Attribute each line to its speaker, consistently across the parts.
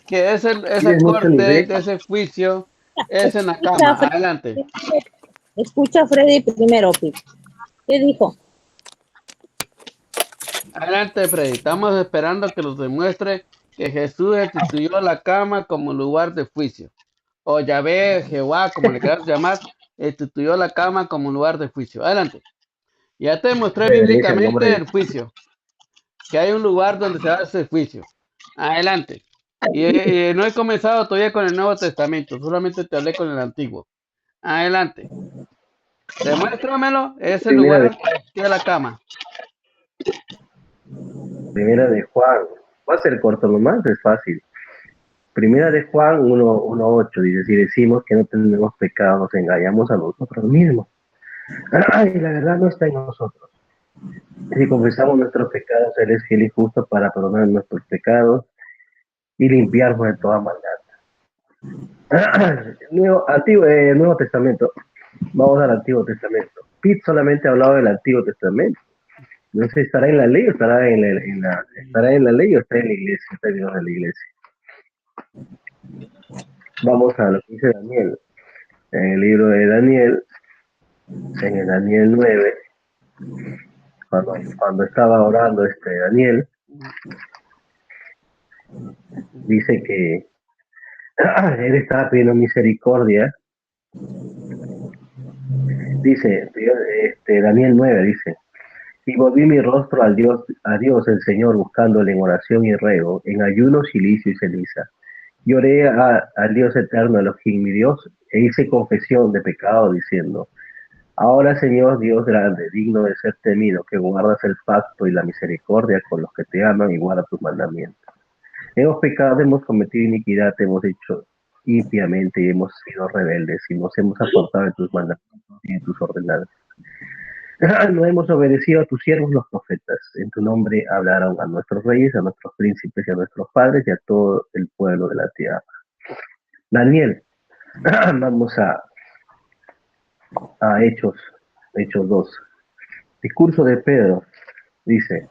Speaker 1: que esa
Speaker 2: Tienes mucho
Speaker 1: corte
Speaker 2: nivel.
Speaker 1: de ese juicio es en la
Speaker 3: Escucha,
Speaker 1: cama.
Speaker 3: Freddy,
Speaker 1: Adelante.
Speaker 3: escucha, Freddy primero, Pi. ¿Qué dijo?
Speaker 1: Adelante, Freddy. Estamos esperando que nos demuestre que Jesús instituyó la cama como lugar de juicio. O Yahvé, Jehová, como le quieras llamar, instituyó la cama como lugar de juicio. Adelante. Ya te demostré
Speaker 2: Dice el nombre
Speaker 1: bíblicamente
Speaker 2: de
Speaker 1: el juicio, que hay un lugar donde se hace el juicio. Adelante. Y no he comenzado todavía con el Nuevo Testamento, solamente te hablé con el Antiguo. Adelante. Demuéstramelo, ese
Speaker 2: primera de
Speaker 1: lugar que es la cama.
Speaker 2: primera de Juan. Va a ser corto nomás, es fácil. Primera de Juan 1:8 dice, si decimos que no tenemos pecado, nos engañamos a nosotros mismos. Y la verdad no está en nosotros. Si confesamos nuestros pecados, Él es fiel y justo para perdonar nuestros pecados y limpiarnos de toda maldad. Nuevo Testamento. Vamos al Antiguo Testamento. Pete solamente ha hablado del Antiguo Testamento. No sé si estará en la ley o estará en la ley o está en la iglesia, está en la iglesia. Vamos a lo que dice Daniel. En el libro de Daniel, en el Daniel 9, cuando estaba orando Daniel, dice que él estaba pidiendo misericordia. Dice, Daniel 9 dice, y volví mi rostro a Dios el Señor, buscándole en oración y ruego, en ayuno, silicio y ceniza. Lloré al Dios eterno, Elohim, mi Dios, e hice confesión de pecado, diciendo, ahora, Señor, Dios grande, digno de ser temido, que guardas el pacto y la misericordia con los que te aman y guardan tus mandamientos. Hemos pecado, hemos cometido iniquidad, hemos hecho impíamente y hemos sido rebeldes y nos hemos apartado de tus mandamientos y de tus ordenanzas. No hemos obedecido a tus siervos los profetas. En tu nombre hablaron a nuestros reyes, a nuestros príncipes y a nuestros padres y a todo el pueblo de la tierra. Daniel, vamos a Hechos 2. Discurso de Pedro, dice,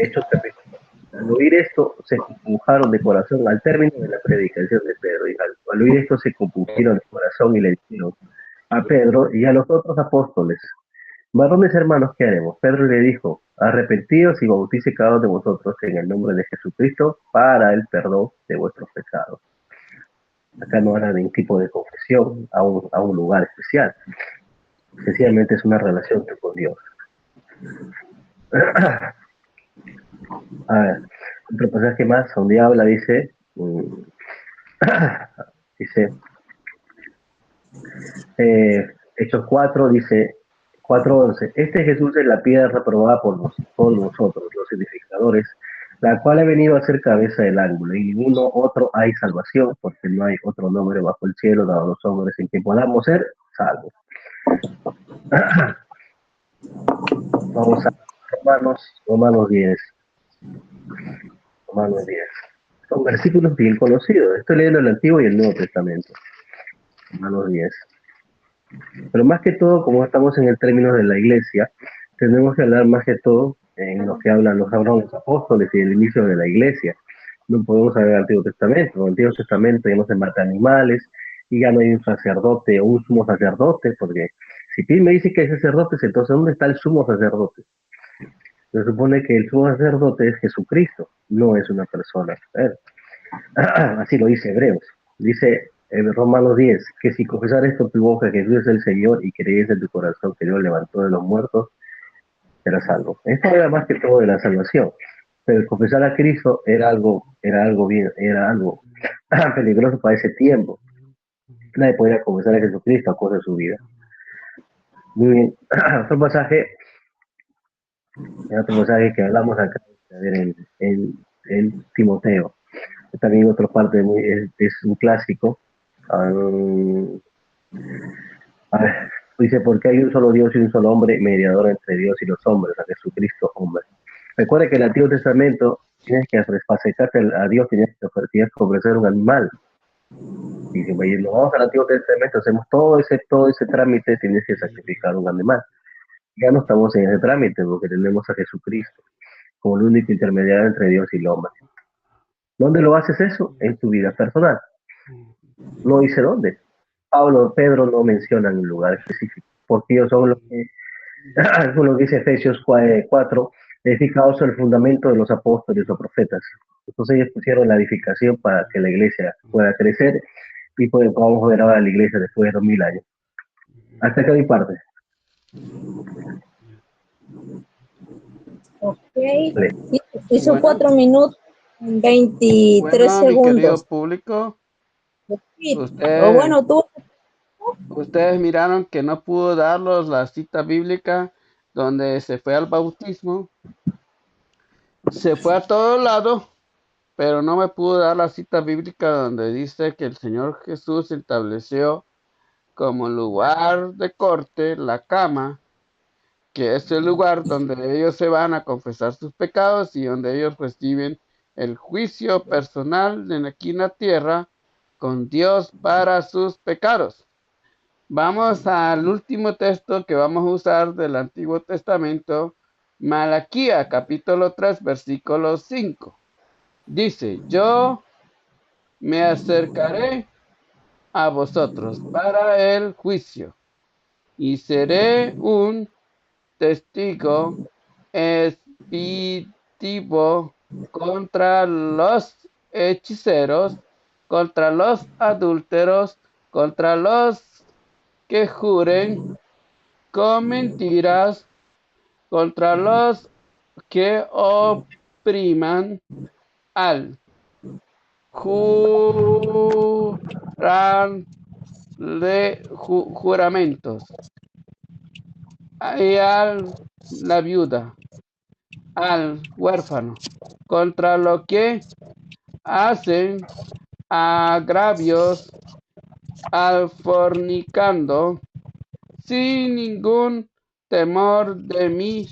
Speaker 2: Hechos capítulo. Al oír esto, se compunjaron de corazón al término de la predicación de Pedro. Y al oír esto, se compungieron de corazón y le dijeron a Pedro y a los otros apóstoles, varones hermanos, ¿qué haremos? Pedro le dijo, arrepentidos y bautice cada uno de vosotros en el nombre de Jesucristo para el perdón de vuestros pecados. Acá no habla de un tipo de confesión a un lugar especial. Sencillamente es una relación con Dios. A ver, otro pasaje más donde habla, dice, dice, Hechos 4, dice, 4:11, este Jesús es la piedra reprobada por nosotros, los edificadores, la cual ha venido a ser cabeza del ángulo, y ninguno otro hay salvación, porque no hay otro nombre bajo el cielo dado a los hombres en que podamos ser salvos. Vamos a Romanos 10. Romanos 10. Son versículos bien conocidos. Estoy leyendo el Antiguo y el Nuevo Testamento. Romanos 10. Pero más que todo, como estamos en el término de la iglesia, tenemos que hablar más que todo en lo que nos hablan los apóstoles y el inicio de la iglesia. No podemos hablar del Antiguo Testamento. En el Antiguo Testamento ya no se matan animales y ya no hay un sacerdote o un sumo sacerdote, porque si Pil me dice que hay sacerdotes, entonces ¿dónde está el sumo sacerdote? Se supone que el sumo sacerdote es Jesucristo, no es una persona. Así lo dice Hebreos. Dice en Romanos 10, que si confesar esto en tu boca que Jesús es el Señor y crees en tu corazón que Dios levantó de los muertos, serás salvo. Esto era más que todo de la salvación. Pero el confesar a Cristo era algo peligroso para ese tiempo. Nadie podía confesar a Jesucristo a causa de su vida. Muy bien. Otro pasaje que hablamos acá en Timoteo. También otra parte es un clásico. A ver, dice, porque hay un solo Dios y un solo hombre, mediador entre Dios y los hombres, a Jesucristo hombre. Recuerda que en el Antiguo Testamento tienes que acercarte a Dios, tienes que ofrecer un animal. Y si nos vamos al Antiguo Testamento, hacemos todo ese trámite, tienes que sacrificar un animal. Ya no estamos en ese trámite porque tenemos a Jesucristo como el único intermediario entre Dios y el hombre. ¿Dónde lo haces eso? En tu vida personal. No dice dónde. Pedro no mencionan un lugar específico, porque ellos son los que, según lo que dice Efesios 4, edificados sobre el fundamento de los apóstoles o profetas. Entonces ellos pusieron la edificación para que la iglesia pueda crecer y pues, vamos a ver ahora la iglesia después de 2000 años. Hasta acá mi parte.
Speaker 3: Ok.
Speaker 2: Vale.
Speaker 3: Hizo
Speaker 1: Bueno,
Speaker 3: 4 minutos, 23
Speaker 1: bueno, mi querido
Speaker 3: segundos.
Speaker 1: público,
Speaker 3: O
Speaker 1: usted,
Speaker 3: bueno, tú,
Speaker 1: ustedes miraron que no pudo darlos la cita bíblica donde se fue al bautismo, se fue a todo lado, pero no me pudo dar la cita bíblica donde dice que el Señor Jesús estableció como lugar de corte la cama, que es el lugar donde ellos se van a confesar sus pecados y donde ellos reciben el juicio personal aquí en la tierra con Dios para sus pecados. Vamos al último texto que vamos a usar del Antiguo Testamento, Malaquía, capítulo 3, versículo 5. Dice, yo me acercaré a vosotros para el juicio y seré un testigo expeditivo contra los hechiceros, contra los adúlteros, contra los que juren con mentiras, contra los que opriman al juramentos y a la viuda, al huérfano, contra lo que hacen agravios al fornicando, sin ningún temor de mí,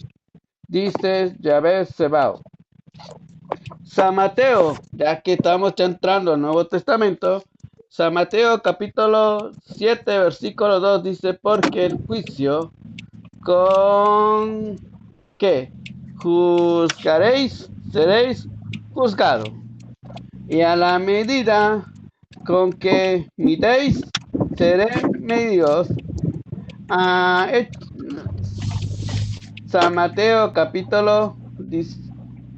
Speaker 1: dice Yahvé Sebao. San Mateo, ya que estamos ya entrando al Nuevo Testamento, San Mateo capítulo 7, versículo 2 dice, porque el juicio con que juzgaréis, seréis juzgados. Y a la medida con que midéis, seré medidos. San Mateo capítulo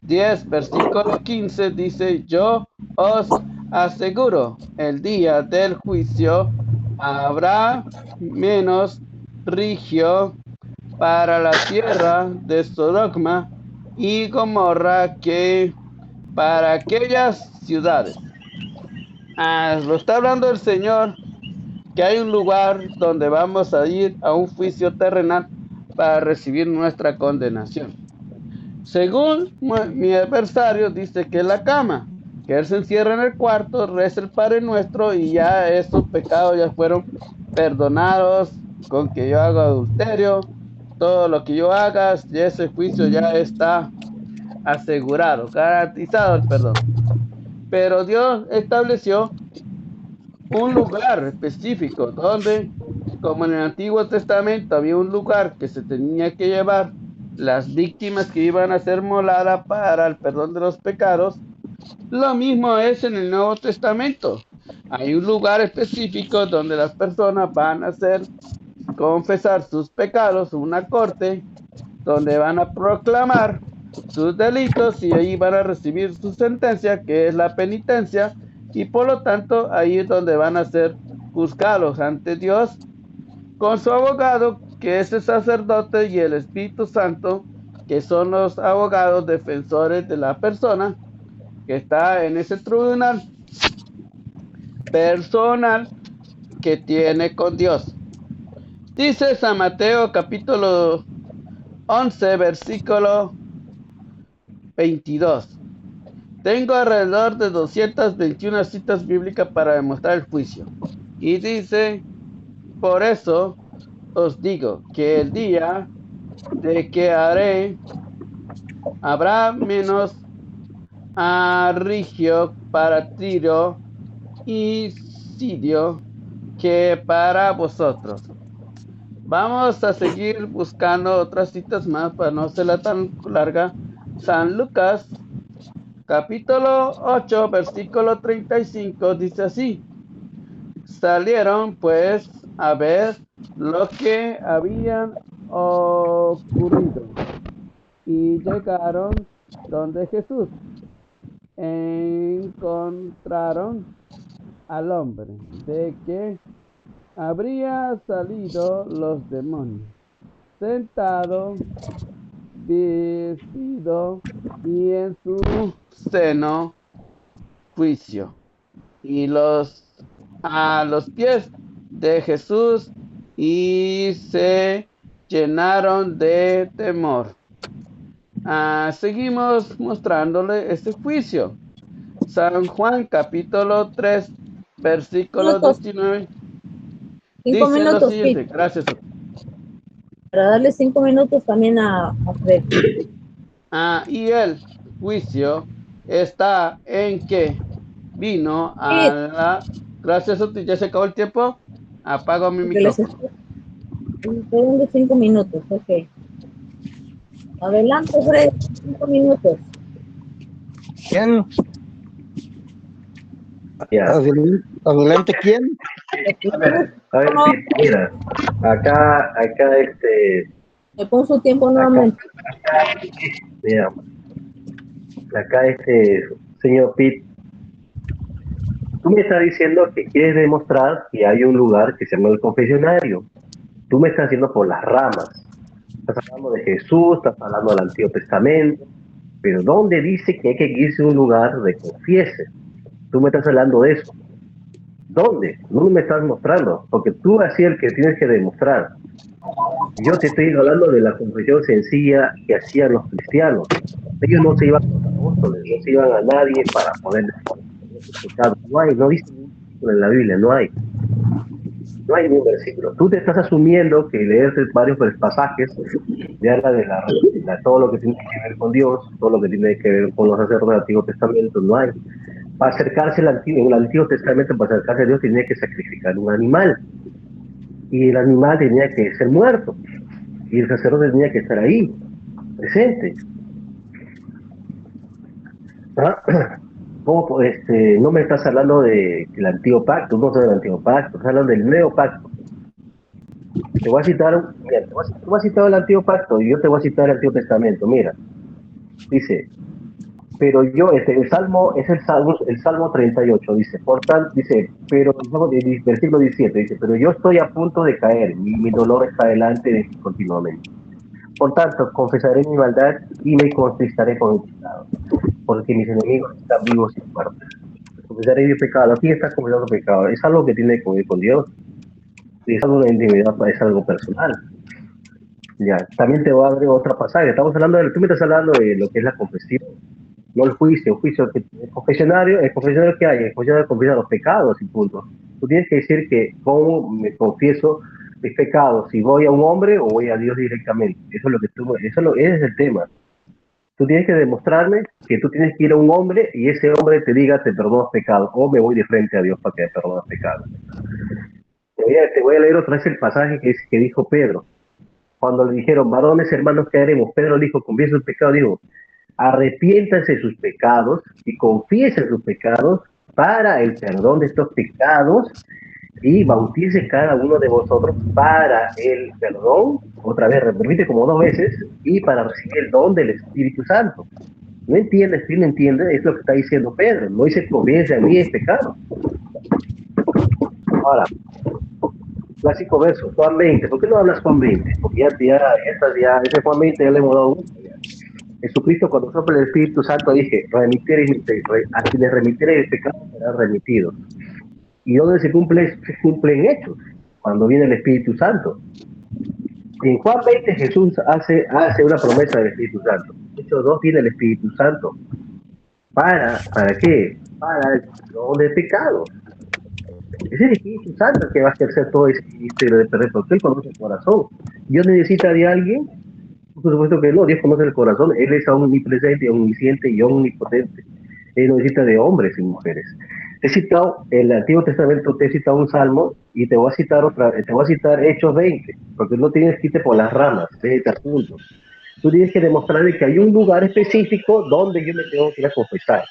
Speaker 1: 10, versículo 15 dice, yo os aseguro, el día del juicio habrá menos rigio para la tierra de Sodoma y Gomorra que para aquellas ciudades. Lo está hablando el Señor, que hay un lugar donde vamos a ir a un juicio terrenal para recibir nuestra condenación. Según mi adversario, dice que es la cama, que él se encierra en el cuarto, reza el Padre Nuestro y ya esos pecados ya fueron perdonados con que yo haga adulterio, todo lo que yo haga, ese juicio ya está asegurado, garantizado el perdón. Pero Dios estableció un lugar específico donde, como en el Antiguo Testamento había un lugar que se tenía que llevar las víctimas que iban a ser moladas para el perdón de los pecados, lo mismo es en el Nuevo Testamento. Hay un lugar específico donde las personas van a confesar sus pecados, una corte donde van a proclamar sus delitos y ahí van a recibir su sentencia, que es la penitencia, y por lo tanto ahí es donde van a ser juzgados ante Dios con su abogado, que es el sacerdote, y el Espíritu Santo, que son los abogados defensores de la persona que está en ese tribunal personal que tiene con Dios. Dice San Mateo capítulo 11, versículo 22. Tengo alrededor de 221 citas bíblicas para demostrar el juicio. Y dice, por eso os digo que el día de que habrá menos rigio para Tiro y Sidio que para vosotros. Vamos a seguir buscando otras citas más para no hacerla tan larga. San Lucas capítulo 8, versículo 35, dice así. Salieron pues a ver lo que habían ocurrido y llegaron donde Jesús. Encontraron al hombre de que habría salido los demonios, sentado, vestido y en su seno juicio, y a los pies de Jesús, y se llenaron de temor. Seguimos mostrándole este juicio. San Juan capítulo 3 versículo
Speaker 3: Minutos,
Speaker 1: 19
Speaker 3: cinco
Speaker 1: dice lo
Speaker 3: minutos,
Speaker 1: siguiente.
Speaker 3: Pete,
Speaker 1: Gracias.
Speaker 3: para darle 5 minutos también a Fred.
Speaker 1: Y el juicio está en que vino a
Speaker 3: Pete,
Speaker 1: la... Gracias, Oti. Ya se acabó el tiempo. Apago mi
Speaker 3: porque les
Speaker 1: micrófono.
Speaker 3: estoy dando 5 minutos, ok. Adelante, Fred, 5 minutos.
Speaker 4: ¿Quién?
Speaker 2: Ya.
Speaker 4: Adelante, ¿quién?
Speaker 2: A ver, mira, acá,
Speaker 3: Me pongo su tiempo nuevamente.
Speaker 2: mira, acá señor Pitt, tú me estás diciendo que quieres demostrar que hay un lugar que se llama el confesionario. Tú me estás haciendo por las ramas. Estás hablando de Jesús, estás hablando del Antiguo Testamento, pero ¿dónde dice que hay que irse a un lugar de confiese? Tú me estás hablando de eso. ¿Dónde? No me estás mostrando, porque tú así el que tienes que demostrar. Yo te estoy hablando de la confesión sencilla que hacían los cristianos. Ellos no se iban a los apóstoles, no se iban a nadie para poder pecado. No hay, no dice ningún versículo en la Biblia, no hay. No hay ningún versículo. Tú te estás asumiendo que leer varios pasajes de habla de todo lo que tiene que ver con Dios, todo lo que tiene que ver con los sacerdotes del Antiguo Testamento, no hay. Para acercarse en el Antiguo Testamento, para acercarse a Dios, tenía que sacrificar un animal. Y el animal tenía que ser muerto. Y el sacerdote tenía que estar ahí, presente. No me estás hablando del antiguo pacto, no soy del antiguo pacto, estás hablando del nuevo pacto. Te voy a citar, mira, te voy a citar el antiguo pacto y yo te voy a citar el Antiguo Testamento. Mira, dice, pero yo, el Salmo, es el Salmo 38, dice, por tanto, dice, pero, el versículo 17, dice, pero yo estoy a punto de caer, mi dolor está delante de mí continuamente. Por tanto, confesaré mi maldad y me contristaré con mi pecado, porque mis enemigos están vivos y muertos. Confesaré mi pecado. Aquí está confesando pecado. Es algo que tiene que ver con Dios. Es algo de intimidad, es algo personal. Ya, también te voy a abrir otra pasaje. Estamos hablando tú me estás hablando de lo que es la confesión, no el juicio. El confesionario que hay, el confesionario confiesa los pecados y punto. Tú tienes que decir que cómo me confieso mis pecados, si voy a un hombre o voy a Dios directamente. Eso es lo que ese es el tema. Tú tienes que demostrarme que tú tienes que ir a un hombre y ese hombre te diga te perdonas pecados, o me voy de frente a Dios para que me perdonas pecados. Te voy a leer otra vez el pasaje que dijo Pedro. Cuando le dijeron, varones hermanos, ¿qué haremos? Pedro dijo, confiesa el pecado, dijo, arrepiéntanse de sus pecados y confiesen sus pecados para el perdón de estos pecados y bautice cada uno de vosotros para el perdón, otra vez, repite como 2 veces, y para recibir el don del Espíritu Santo. ¿No entiendes? ¿Sí no entiendes? Es lo que está diciendo Pedro. No dice, confiese a mí es pecado. Ahora, clásico verso, Juan 20. ¿Por qué no hablas Juan 20? Porque ese Juan 20 ya le hemos dado gusto. Jesucristo, cuando sopla el Espíritu Santo, dije, a quienes remitiere el pecado serán remitidos. ¿Y dónde se cumplen hechos? Cuando viene el Espíritu Santo. En Juan 20 Jesús hace una promesa del Espíritu Santo. Hechos 2 viene el Espíritu Santo. ¿Para qué? Para el perdón de pecados. Es el Espíritu Santo que va a ejercer todo ese ministerio de perdón, porque Él conoce el corazón. ¿Dios necesita de alguien? Por supuesto que no, Dios conoce el corazón. Él es omnipresente, omnisciente y omnipotente. Él no necesita de hombres y mujeres. Te he citado el Antiguo Testamento, te he citado un salmo y te voy a citar Hechos 20, porque no tienes que irte por las ramas, vete al punto. Tú tienes que demostrarle que hay un lugar específico donde yo me tengo que ir a confesar.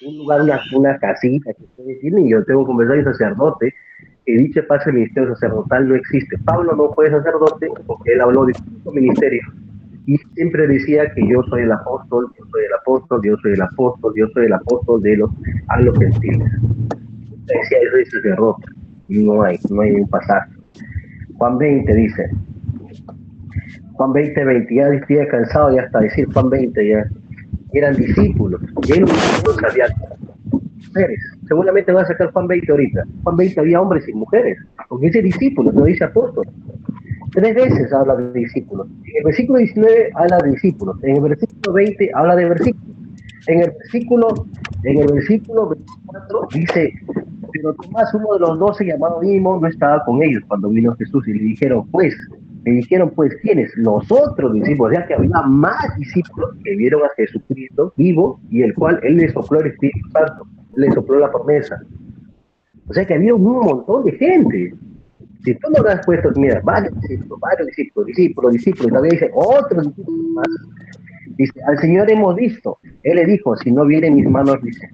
Speaker 2: Un lugar, una casita que ustedes tienen, y yo tengo que conversar con el sacerdote, que dicho pase el ministerio sacerdotal no existe. Pablo no fue sacerdote porque él habló de 5 ministerios y siempre decía que yo soy el apóstol, yo soy el apóstol, yo soy el apóstol, yo soy el apóstol a los gentiles. Decía eso de sacerdote. No hay un pasaje. Juan 20 dice, Juan 20, ya estoy cansado ya hasta decir Juan 20 ya. Eran discípulos, y ahí los discípulos había mujeres. Seguramente va a sacar Juan 20 ahorita. Juan 20 había hombres y mujeres, porque dice discípulos, no dice apóstoles. 3 veces habla de discípulos. En el versículo 19 habla de discípulos. En el versículo 20 habla de versículos. En el versículo 24 dice, pero Tomás, uno de los 12 llamado Dimos, no estaba con ellos cuando vino Jesús y le dijeron, ¿quiénes? Los otros discípulos, ya que había más discípulos que vieron a Jesucristo vivo y el cual él le sopló el Espíritu Santo, le sopló la promesa. O sea que había un montón de gente. Si tú no le has puesto, mira, varios discípulos, y también dice otros discípulos más, dice, al Señor hemos visto. Él le dijo, si no viene en mis manos, dice,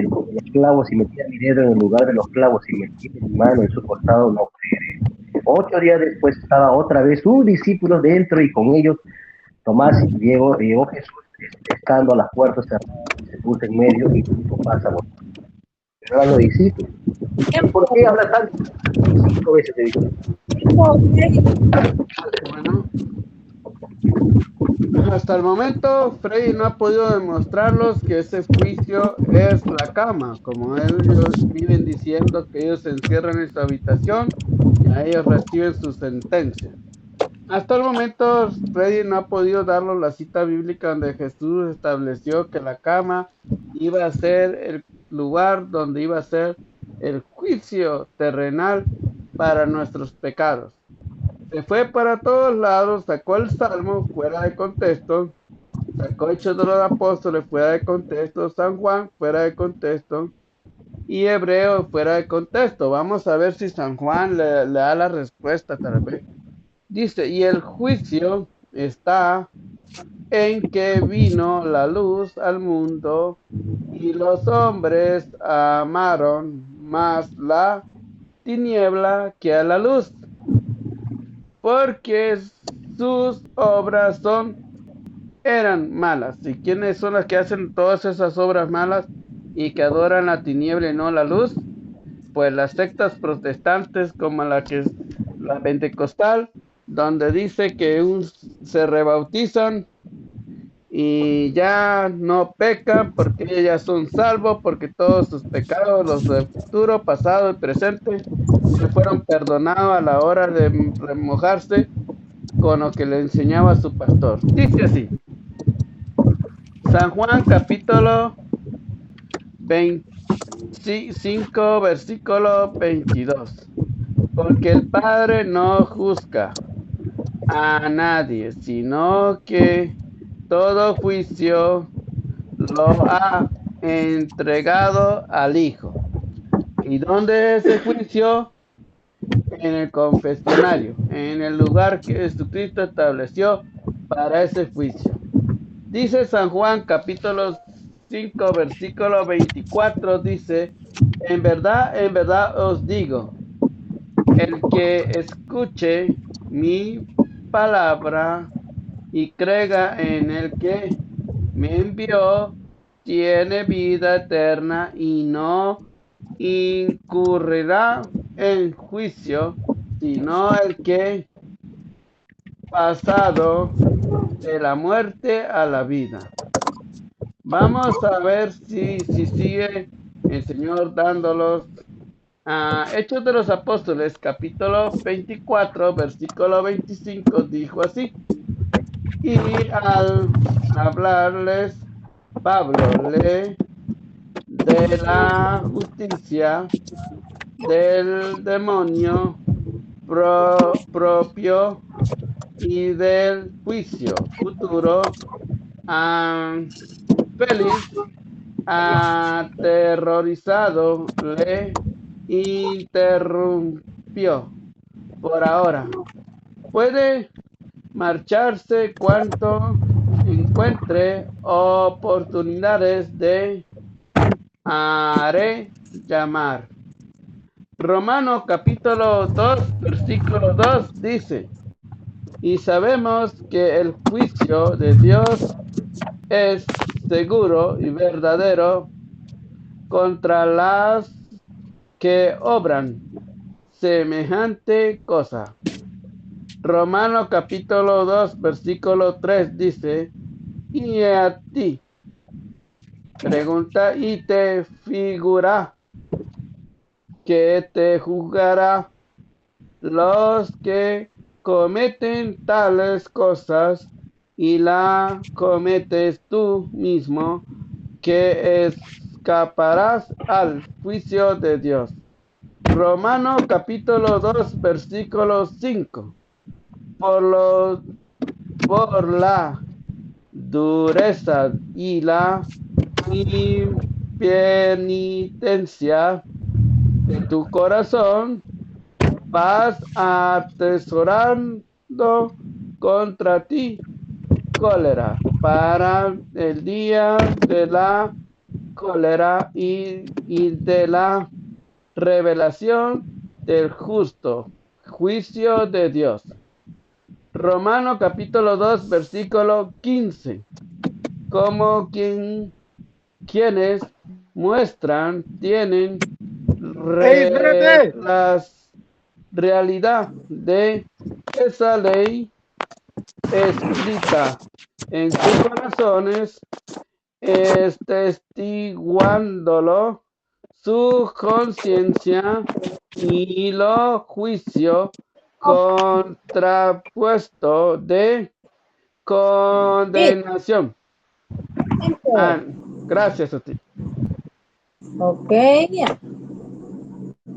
Speaker 2: los clavos, si metiera mi dedo en el lugar de los clavos y metiera mi mano en su costado, no creeré. 8 días después estaba otra vez sus discípulos dentro y con ellos Tomás y llegó Jesús estando a las puertas cerradas, se puso en medio y dijo, pasa vos. Pero eran los discípulos. ¿Por qué habla tanto? 5 veces te digo.
Speaker 1: Bueno, hasta el momento Freddy no ha podido demostrarlos que ese juicio es la cama, como ellos viven diciendo que ellos se encierran en su habitación y a ellos reciben su sentencia. Hasta el momento Freddy no ha podido darnos la cita bíblica donde Jesús estableció que la cama iba a ser el lugar donde iba a ser el juicio terrenal para nuestros pecados. Se fue para todos lados, sacó el Salmo fuera de contexto, sacó Hechos de los Apóstoles fuera de contexto, San Juan fuera de contexto y Hebreo fuera de contexto. Vamos a ver si San Juan le da la respuesta tal vez. Dice, y el juicio está en que vino la luz al mundo y los hombres amaron más la tiniebla que a la luz, porque sus obras eran malas. ¿Y quiénes son las que hacen todas esas obras malas y que adoran la tiniebla y no la luz? Pues las sectas protestantes como la pentecostal, donde dice que se rebautizan y ya no pecan porque ellos ya son salvos, porque todos sus pecados, los del futuro, pasado y presente, se fueron perdonados a la hora de remojarse con lo que le enseñaba su pastor. Dice así, San Juan capítulo 25, versículo 22. Porque el Padre no juzga a nadie, sino que todo juicio lo ha entregado al Hijo. ¿Y dónde es ese juicio? En el confesionario, en el lugar que Jesucristo estableció para ese juicio. Dice San Juan capítulo 5, versículo 24, dice, en verdad os digo, el que escuche mi palabra y crega en el que me envió, tiene vida eterna y no incurrirá en juicio, sino el que pasado de la muerte a la vida. Vamos a ver si sigue el Señor dándolos. Hechos de los Apóstoles, capítulo 24, versículo 25, dijo así. Y al hablarles, Pablo de la justicia del demonio propio y del juicio futuro, Félix, aterrorizado, le interrumpió. Por ahora, ¿puede marcharse cuanto encuentre oportunidades de haré llamar. Romanos capítulo 2, versículo 2 dice, y sabemos que el juicio de Dios es seguro y verdadero contra las que obran semejante cosa. Romanos capítulo 2, versículo 3 dice, y a ti, pregunta y te figura que te juzgará los que cometen tales cosas y la cometes tú mismo, que escaparás al juicio de Dios. Romanos capítulo 2, versículo 5. Por la dureza y la impenitencia de tu corazón, vas atesorando contra ti cólera para el día de la cólera y de la revelación del justo juicio de Dios. Romano capítulo 2, versículo 15. Como quienes muestran, tienen
Speaker 4: Espérate!
Speaker 1: la realidad de esa ley escrita en sus corazones, testiguándolo su conciencia y los juicios contrapuesto de condenación. Gracias a ti.
Speaker 3: Ok.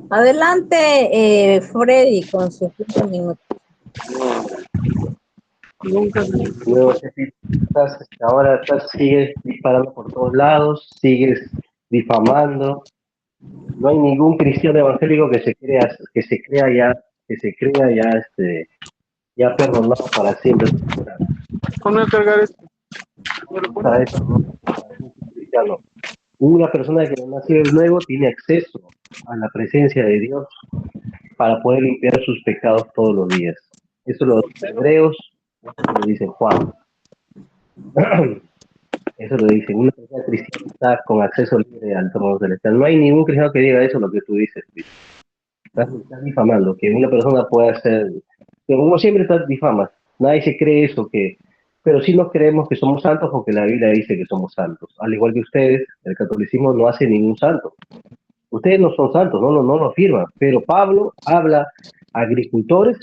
Speaker 3: Adelante, Freddy, con sus 5 minutos.
Speaker 2: Luego, ahora sigues disparando por todos lados, sigues difamando. No hay ningún cristiano evangélico que se crea ya perdonado para siempre.
Speaker 4: ¿Cómo cargar esto?
Speaker 2: Para eso, ¿no? Para un cristiano. Una persona que no nació de nuevo tiene acceso a la presencia de Dios para poder limpiar sus pecados todos los días. Eso lo dice Hebreos, eso lo dice Juan. Eso lo dice. Una persona cristiana está con acceso libre al trono celestial. No hay ningún cristiano que diga eso, lo que tú dices. Estás difamando, que una persona pueda hacer. Pero como siempre estás difamas. Nadie se cree eso, pero sí nos creemos que somos santos porque la Biblia dice que somos santos. Al igual que ustedes, el catolicismo no hace ningún santo. Ustedes no son santos, no lo afirman. Pero Pablo habla a agricultores,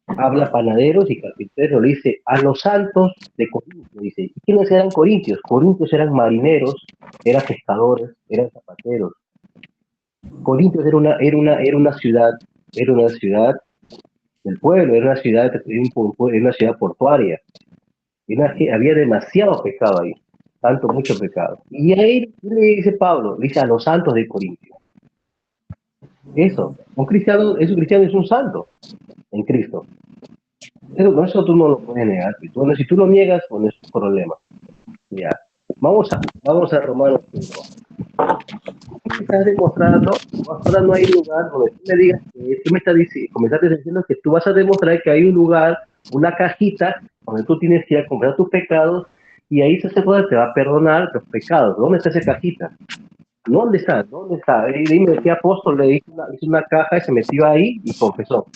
Speaker 2: habla panaderos y carpinteros, le dice a los santos de Corinto, dice. ¿Y quiénes eran corintios? Corintios eran marineros, eran pescadores, eran zapateros. Corintios era una ciudad del pueblo, era una ciudad portuaria. Había demasiado pecado ahí, mucho pecado. Y ahí le dice Pablo, le dice a los santos de Corintio. Eso, un cristiano es un santo en Cristo. Eso tú no lo puedes negar. Si tú lo niegas, pues es un problema. Ya. Vamos a Romanos 5. Estás demostrando, ahora no hay lugar donde tú me digas que tú me estás diciendo que tú vas a demostrar que hay un lugar, una cajita, donde tú tienes que ir a confesar tus pecados y ahí ese sacerdote te va a perdonar los pecados. ¿Dónde está esa cajita? ¿Dónde está? Dime qué apóstol le hizo una caja y se metió ahí y confesó.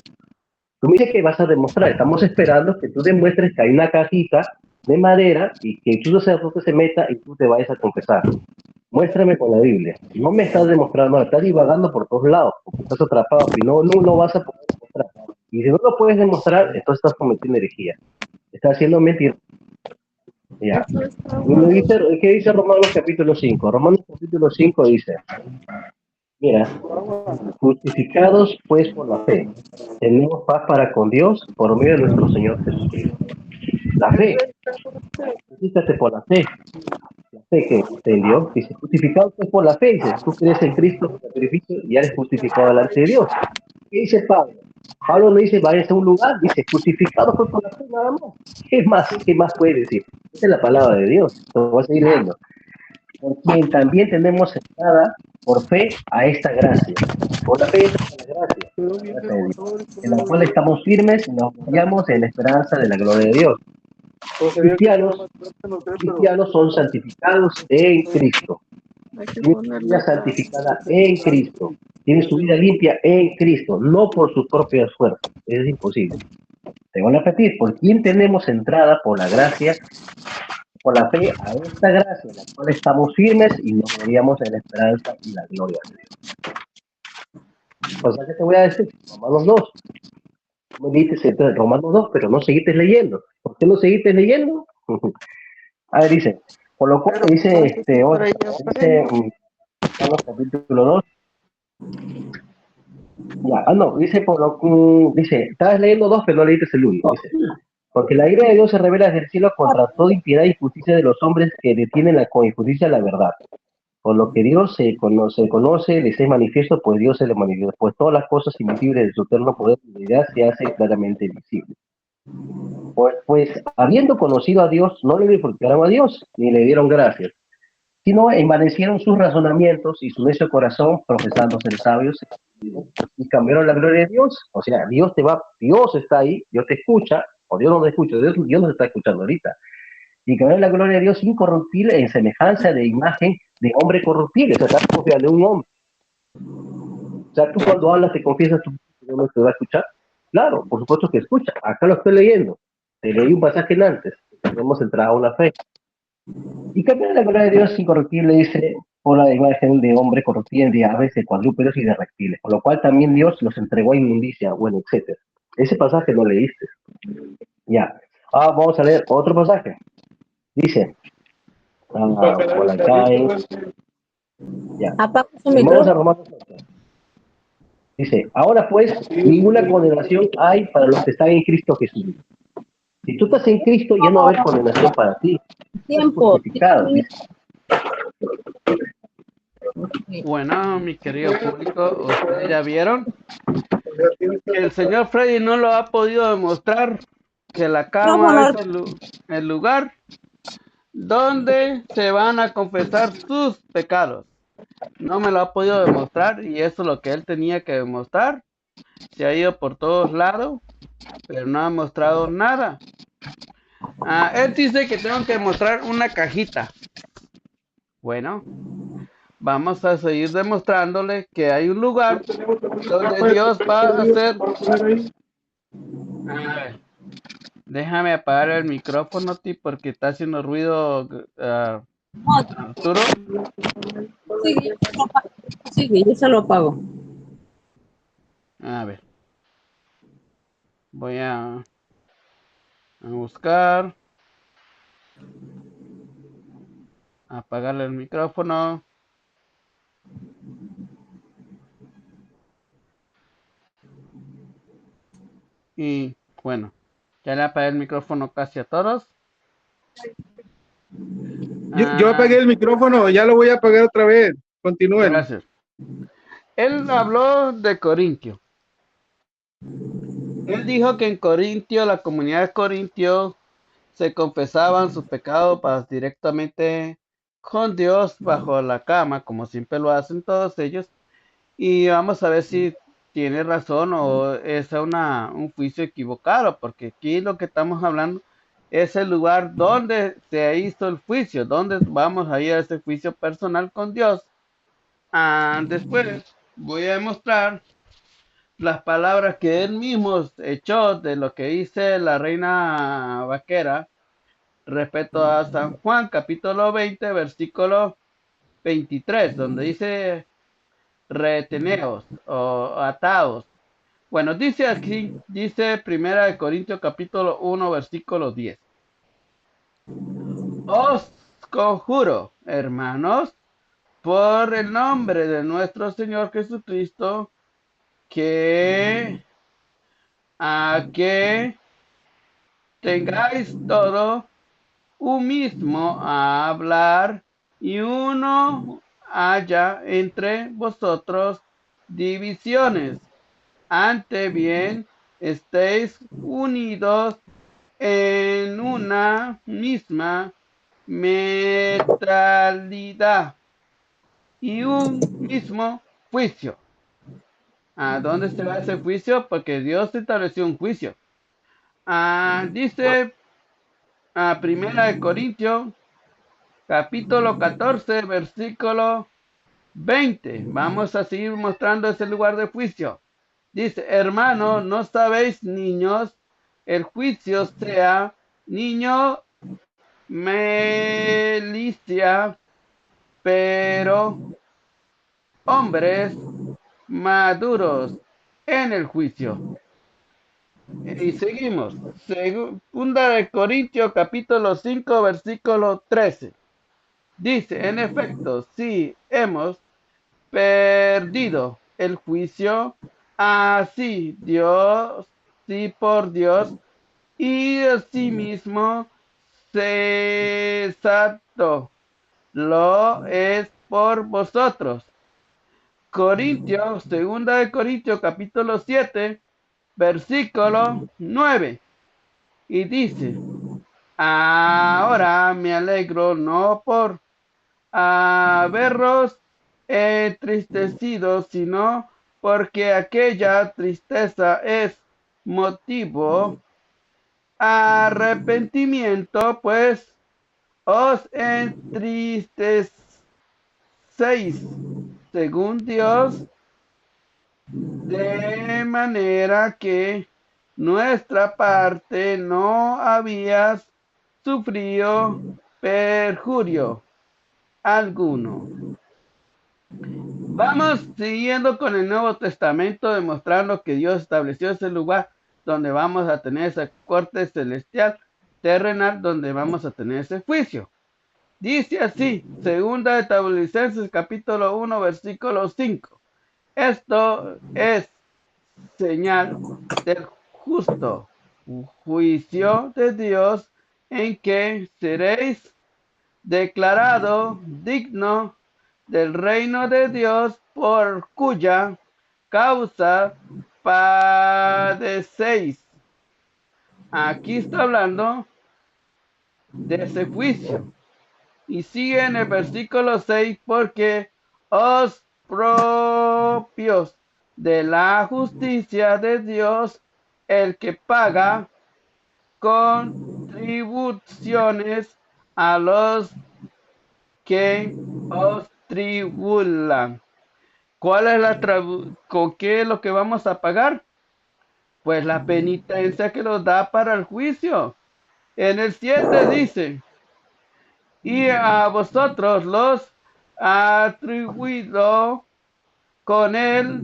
Speaker 2: Tú me dices que vas a demostrar, estamos esperando que tú demuestres que hay una cajita de madera y que tu sacerdote se meta y tú te vayas a confesar. Muéstrame con la Biblia. No me estás demostrando, estás divagando por todos lados, porque estás atrapado y no vas a poder demostrar. Y si no lo puedes demostrar, entonces estás cometiendo herejía. Estás haciendo mentira. Ya. ¿Qué dice Romanos capítulo 5? Romanos capítulo 5 dice, mira, justificados pues por la fe, tenemos paz para con Dios por medio de nuestro Señor Jesucristo. La fe, justifícate por la fe. La fe que en Dios, dice, justificado pues por la fe, dice, tú crees en Cristo, por el sacrificio, y ya eres justificado delante de Dios. ¿Qué dice Pablo? Pablo no dice, váyanse a un lugar, dice, justificado fue por la fe, nada más. Qué más puede decir? Esa es la palabra de Dios. Lo voy a seguir leyendo. Por quien también tenemos entrada por fe a esta gracia. Por la fe entramos a
Speaker 4: Pero
Speaker 2: la
Speaker 4: bien
Speaker 2: gracia de Dios,
Speaker 4: derrotadores
Speaker 2: en
Speaker 4: como
Speaker 2: la cual estamos firmes y nos apoyamos en la esperanza de la gloria de Dios.
Speaker 4: pues sería que nada
Speaker 2: Cristianos,
Speaker 4: más no sé, pero
Speaker 2: cristianos son santificados en Cristo.
Speaker 1: Hay que
Speaker 2: Tienen su
Speaker 1: ponerle
Speaker 2: vida
Speaker 1: acá.
Speaker 2: santificada en Cristo. Tienen su vida limpia en Cristo, no por sus propias fuerzas. Es imposible. Te voy a repetir, ¿por quién tenemos entrada por la gracia, por la fe a esta gracia, en la cual estamos firmes y nos gloriamos en la esperanza y la gloria de Dios? O sea, ¿qué te voy a decir? Romanos 2. Me leíste entonces Romanos 2, pero no seguiste leyendo. ¿Por qué no seguiste leyendo? A ver, dice, por lo cual
Speaker 1: Pero
Speaker 2: dice,
Speaker 1: ¿cuánto tiempo para ella,
Speaker 2: dice Romanos capítulo 2, ya, no, dice, dice, estabas leyendo 2, pero no leíste el 1, dice, porque la ira de Dios se revela desde el cielo contra toda impiedad y injusticia de los hombres que detienen con injusticia la verdad. Por lo que Dios conoce, les es manifiesto, pues Dios se le manifiesta, pues todas las cosas invisibles de su eterno poder y deidad se hacen claramente visibles. Pues, habiendo conocido a Dios, no le glorificaron a Dios, ni le dieron gracias, sino envanecieron sus razonamientos y su necio corazón, profesando ser sabios, y cambiaron la gloria de Dios. O sea, Dios está ahí, Dios te escucha, o Dios no te escucha, Dios nos está escuchando ahorita. Y cambiaron la gloria de Dios incorruptible en semejanza de imagen de hombre corruptible, o sea, está confiando de un hombre. O sea, tú cuando hablas te confiesas, ¿tú no te va a escuchar? Claro, por supuesto que escucha. Acá lo estoy leyendo. Te leí un pasaje en antes. Tenemos entrada a una fe. Y cambiar la gloria de Dios incorruptible, dice, por la imagen de hombre corruptible, de aves, de cuadrúpedos y de reptiles, por lo cual también Dios los entregó a inmundicia, bueno, etcétera. Ese pasaje no leíste. Ya. Vamos a leer otro pasaje. Dice, por acá ya.
Speaker 3: Apaga su
Speaker 2: Vamos a
Speaker 3: micrófono.
Speaker 2: Romanos 8. Dice, ahora pues, ninguna condenación hay para los que están en Cristo Jesús. Si tú estás en Cristo, ya no va a haber condenación para ti. Estás
Speaker 3: Tiempo.
Speaker 2: justificado. Dice,
Speaker 1: Bueno, mi querido público, ustedes ya vieron que el señor Freddy no lo ha podido demostrar que la cama es
Speaker 3: Micrófono.
Speaker 1: el lugar donde se van a confesar sus pecados. No me lo ha podido demostrar y eso es lo que él tenía que demostrar. Se ha ido por todos lados, pero no ha mostrado nada. Él dice que tengo que mostrar una cajita. Bueno, vamos a seguir demostrándole que hay un lugar donde Dios va a hacer. A ver, déjame apagar el micrófono, ti, porque está haciendo ruido, Arturo.
Speaker 3: Sigue, sigue, yo se lo pago.
Speaker 1: A ver, voy a buscar, apagarle el micrófono. Y bueno, ya le apagué el micrófono casi a todos.
Speaker 4: Yo apagué el micrófono, ya lo voy a apagar otra vez. Continúen.
Speaker 1: Gracias. Él habló de Corintio. Él dijo que en Corintio, la comunidad de Corintio, se confesaban sus pecados directamente con Dios bajo la cama, como siempre lo hacen todos ellos. Y vamos a ver si tiene razón o es un juicio equivocado, porque aquí lo que estamos hablando es el lugar donde se hizo el juicio, donde vamos a ir a ese juicio personal con Dios. Después voy a demostrar las palabras que él mismo echó de lo que dice la reina vaquera respecto a San Juan, capítulo 20, versículo 23, donde dice reteneos o atados. Bueno, dice aquí, dice Primera de Corintios capítulo 1, versículo 10. Os conjuro, hermanos, por el nombre de nuestro Señor Jesucristo, que tengáis todo un mismo a hablar y uno haya entre vosotros divisiones. Ante bien, estéis unidos en una misma mentalidad y un mismo juicio. ¿A dónde se va ese juicio? Porque Dios estableció un juicio. Dice Primera de Corintios, capítulo 14, versículo 20. Vamos a seguir mostrando ese lugar de juicio. Dice, hermano, ¿no sabéis, niños, el juicio sea niño malicia, pero hombres maduros en el juicio? Y seguimos. Segunda de Corintios, capítulo 5, versículo 13. Dice, en efecto, si hemos perdido el juicio, así Dios, sí por Dios, y asimismo cesato lo es por vosotros. Corintios, segunda de Corintios, capítulo 7, versículo 9. Y dice, ahora me alegro no por haberos entristecido, sino porque aquella tristeza es motivo arrepentimiento, pues os entristecéis según Dios, de manera que nuestra parte no habías sufrido perjurio alguno. Vamos siguiendo con el Nuevo Testamento, demostrando que Dios estableció ese lugar donde vamos a tener esa corte celestial, terrenal, donde vamos a tener ese juicio. Dice así, segunda de Tesalonicenses, capítulo 1, versículo 5. Esto es señal del justo juicio de Dios, en que seréis declarado digno del reino de Dios, por cuya causa padecéis. Aquí está hablando de ese juicio. Y sigue en el versículo 6, porque os propios de la justicia de Dios, el que paga contribuciones a los que os tribulan. ¿Cuál es con qué es lo que vamos a pagar? Pues la penitencia que nos da para el juicio. En el 7 dice, y a vosotros los atribuido con el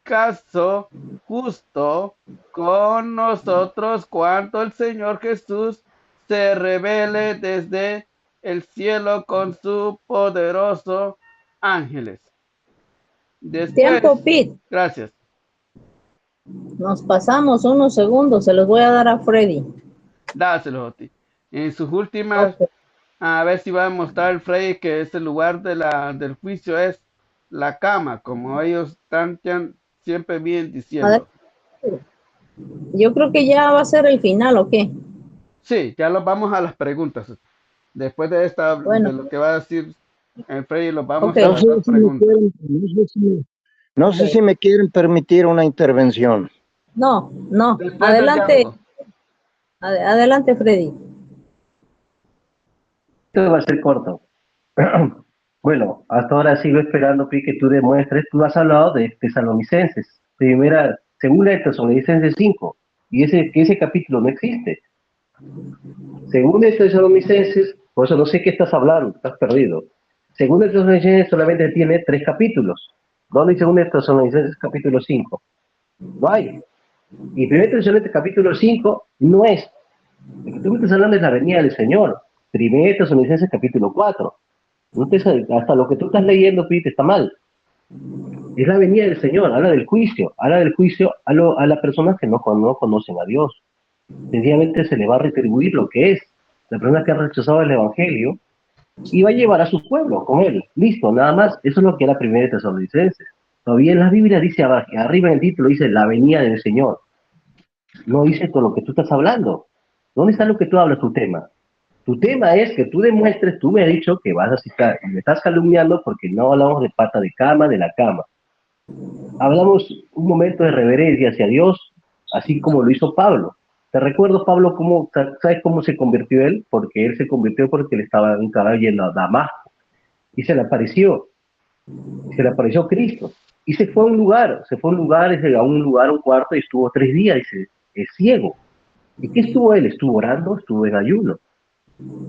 Speaker 1: descanso justo con nosotros, cuando el Señor Jesús se revele desde el cielo con su poderoso ángeles. Después,
Speaker 3: Tiempo, Pete.
Speaker 1: gracias.
Speaker 3: Nos pasamos unos segundos, se los voy a dar a Freddy.
Speaker 1: Dáselo, Oti. En sus últimas,
Speaker 3: Ok.
Speaker 1: a ver si va a mostrar el Freddy que ese lugar del juicio es la cama, como ellos están siempre bien diciendo.
Speaker 3: Yo creo que ya va a ser el final, ¿o qué?
Speaker 1: Sí, ya los vamos a las preguntas. Después de esta,
Speaker 3: Bueno.
Speaker 1: de lo que va a decir el Freddy, los vamos
Speaker 3: Ok.
Speaker 1: a las dos preguntas.
Speaker 5: No sé si me quieren permitir una intervención.
Speaker 3: No.
Speaker 1: Después de
Speaker 3: Adelante.
Speaker 1: Yanko.
Speaker 3: Adelante, Freddy.
Speaker 2: Esto va a ser corto. Bueno, hasta ahora sigo esperando, Pi, que tú demuestres. Tú has hablado de Tesalonicenses, segunda de Tesalonicenses 5, y ese capítulo no existe. Segunda de Tesalonicenses, por eso no sé qué estás hablando, estás perdido. Segunda de Tesalonicenses solamente tiene 3 capítulos. ¿Dónde hay segunda de Tesalonicenses capítulo 5? No hay. Y primera de Tesalonicenses capítulo 5 no es. Lo que tú me estás hablando es la venida del Señor. Primera de Tesalonicenses capítulo 4. Hasta lo que tú estás leyendo, Pete, está mal. Es la venida del Señor, habla del juicio a las personas que no conocen a Dios. Sencillamente se le va a retribuir lo que es. La persona que ha rechazado el Evangelio y va a llevar a su pueblo con él. Listo, nada más. Eso es lo que era primera de Tesalonicenses. Todavía en la Biblia dice arriba en el título dice la venida del Señor. No dice con lo que tú estás hablando. ¿Dónde está lo que tú hablas, tu tema? Tu tema es que tú demuestres, tú me has dicho que vas a citar, y me estás calumniando porque no hablamos de pata de cama, de la cama. Hablamos un momento de reverencia hacia Dios, así como lo hizo Pablo. Te recuerdo, Pablo, ¿sabes cómo se convirtió él? Porque él se convirtió porque él estaba en un caballo yendo a Damasco y se le apareció Cristo. Y se fue a un lugar, a un cuarto y estuvo 3 días, dice, es ciego. ¿Y qué estuvo él? Estuvo orando, estuvo en ayuno,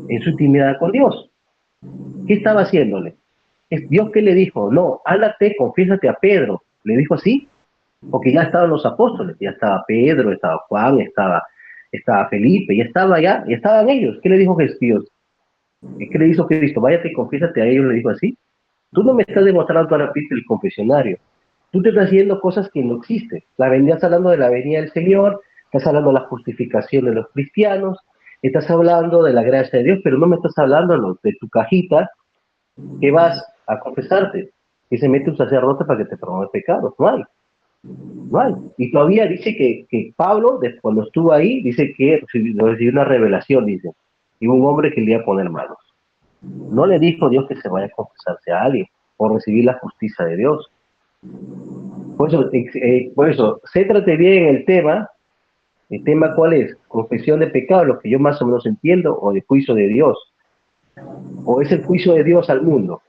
Speaker 2: en su intimidad con Dios. ¿Qué estaba haciéndole? Es Dios que le dijo, no, háblate, confiésate a Pedro. Le dijo así, porque ya estaban los apóstoles, ya estaba Pedro, estaba Juan, estaba Felipe, ya estaban ellos. ¿Qué le dijo Jesús? ¿Qué le hizo Cristo? Váyate, confiésate a ellos, le dijo así. Tú no me estás demostrando ahora el confesionario. Tú te estás haciendo cosas que no existen. Estás hablando de la venida del Señor, estás hablando de la justificación de los cristianos, estás hablando de la gracia de Dios, pero no me estás hablando de tu cajita que vas a confesarte, que se mete un sacerdote para que te perdone pecados. No hay. Y todavía dice que Pablo, cuando estuvo ahí, dice que recibió una revelación, dice, y un hombre que le iba a poner manos. No le dijo Dios que se vaya a confesarse a alguien por recibir la justicia de Dios. Por eso, céntrate bien en el tema. ¿El tema cuál es? Confesión de pecado, lo que yo más o menos entiendo, o de juicio de Dios. O es el juicio de Dios al mundo.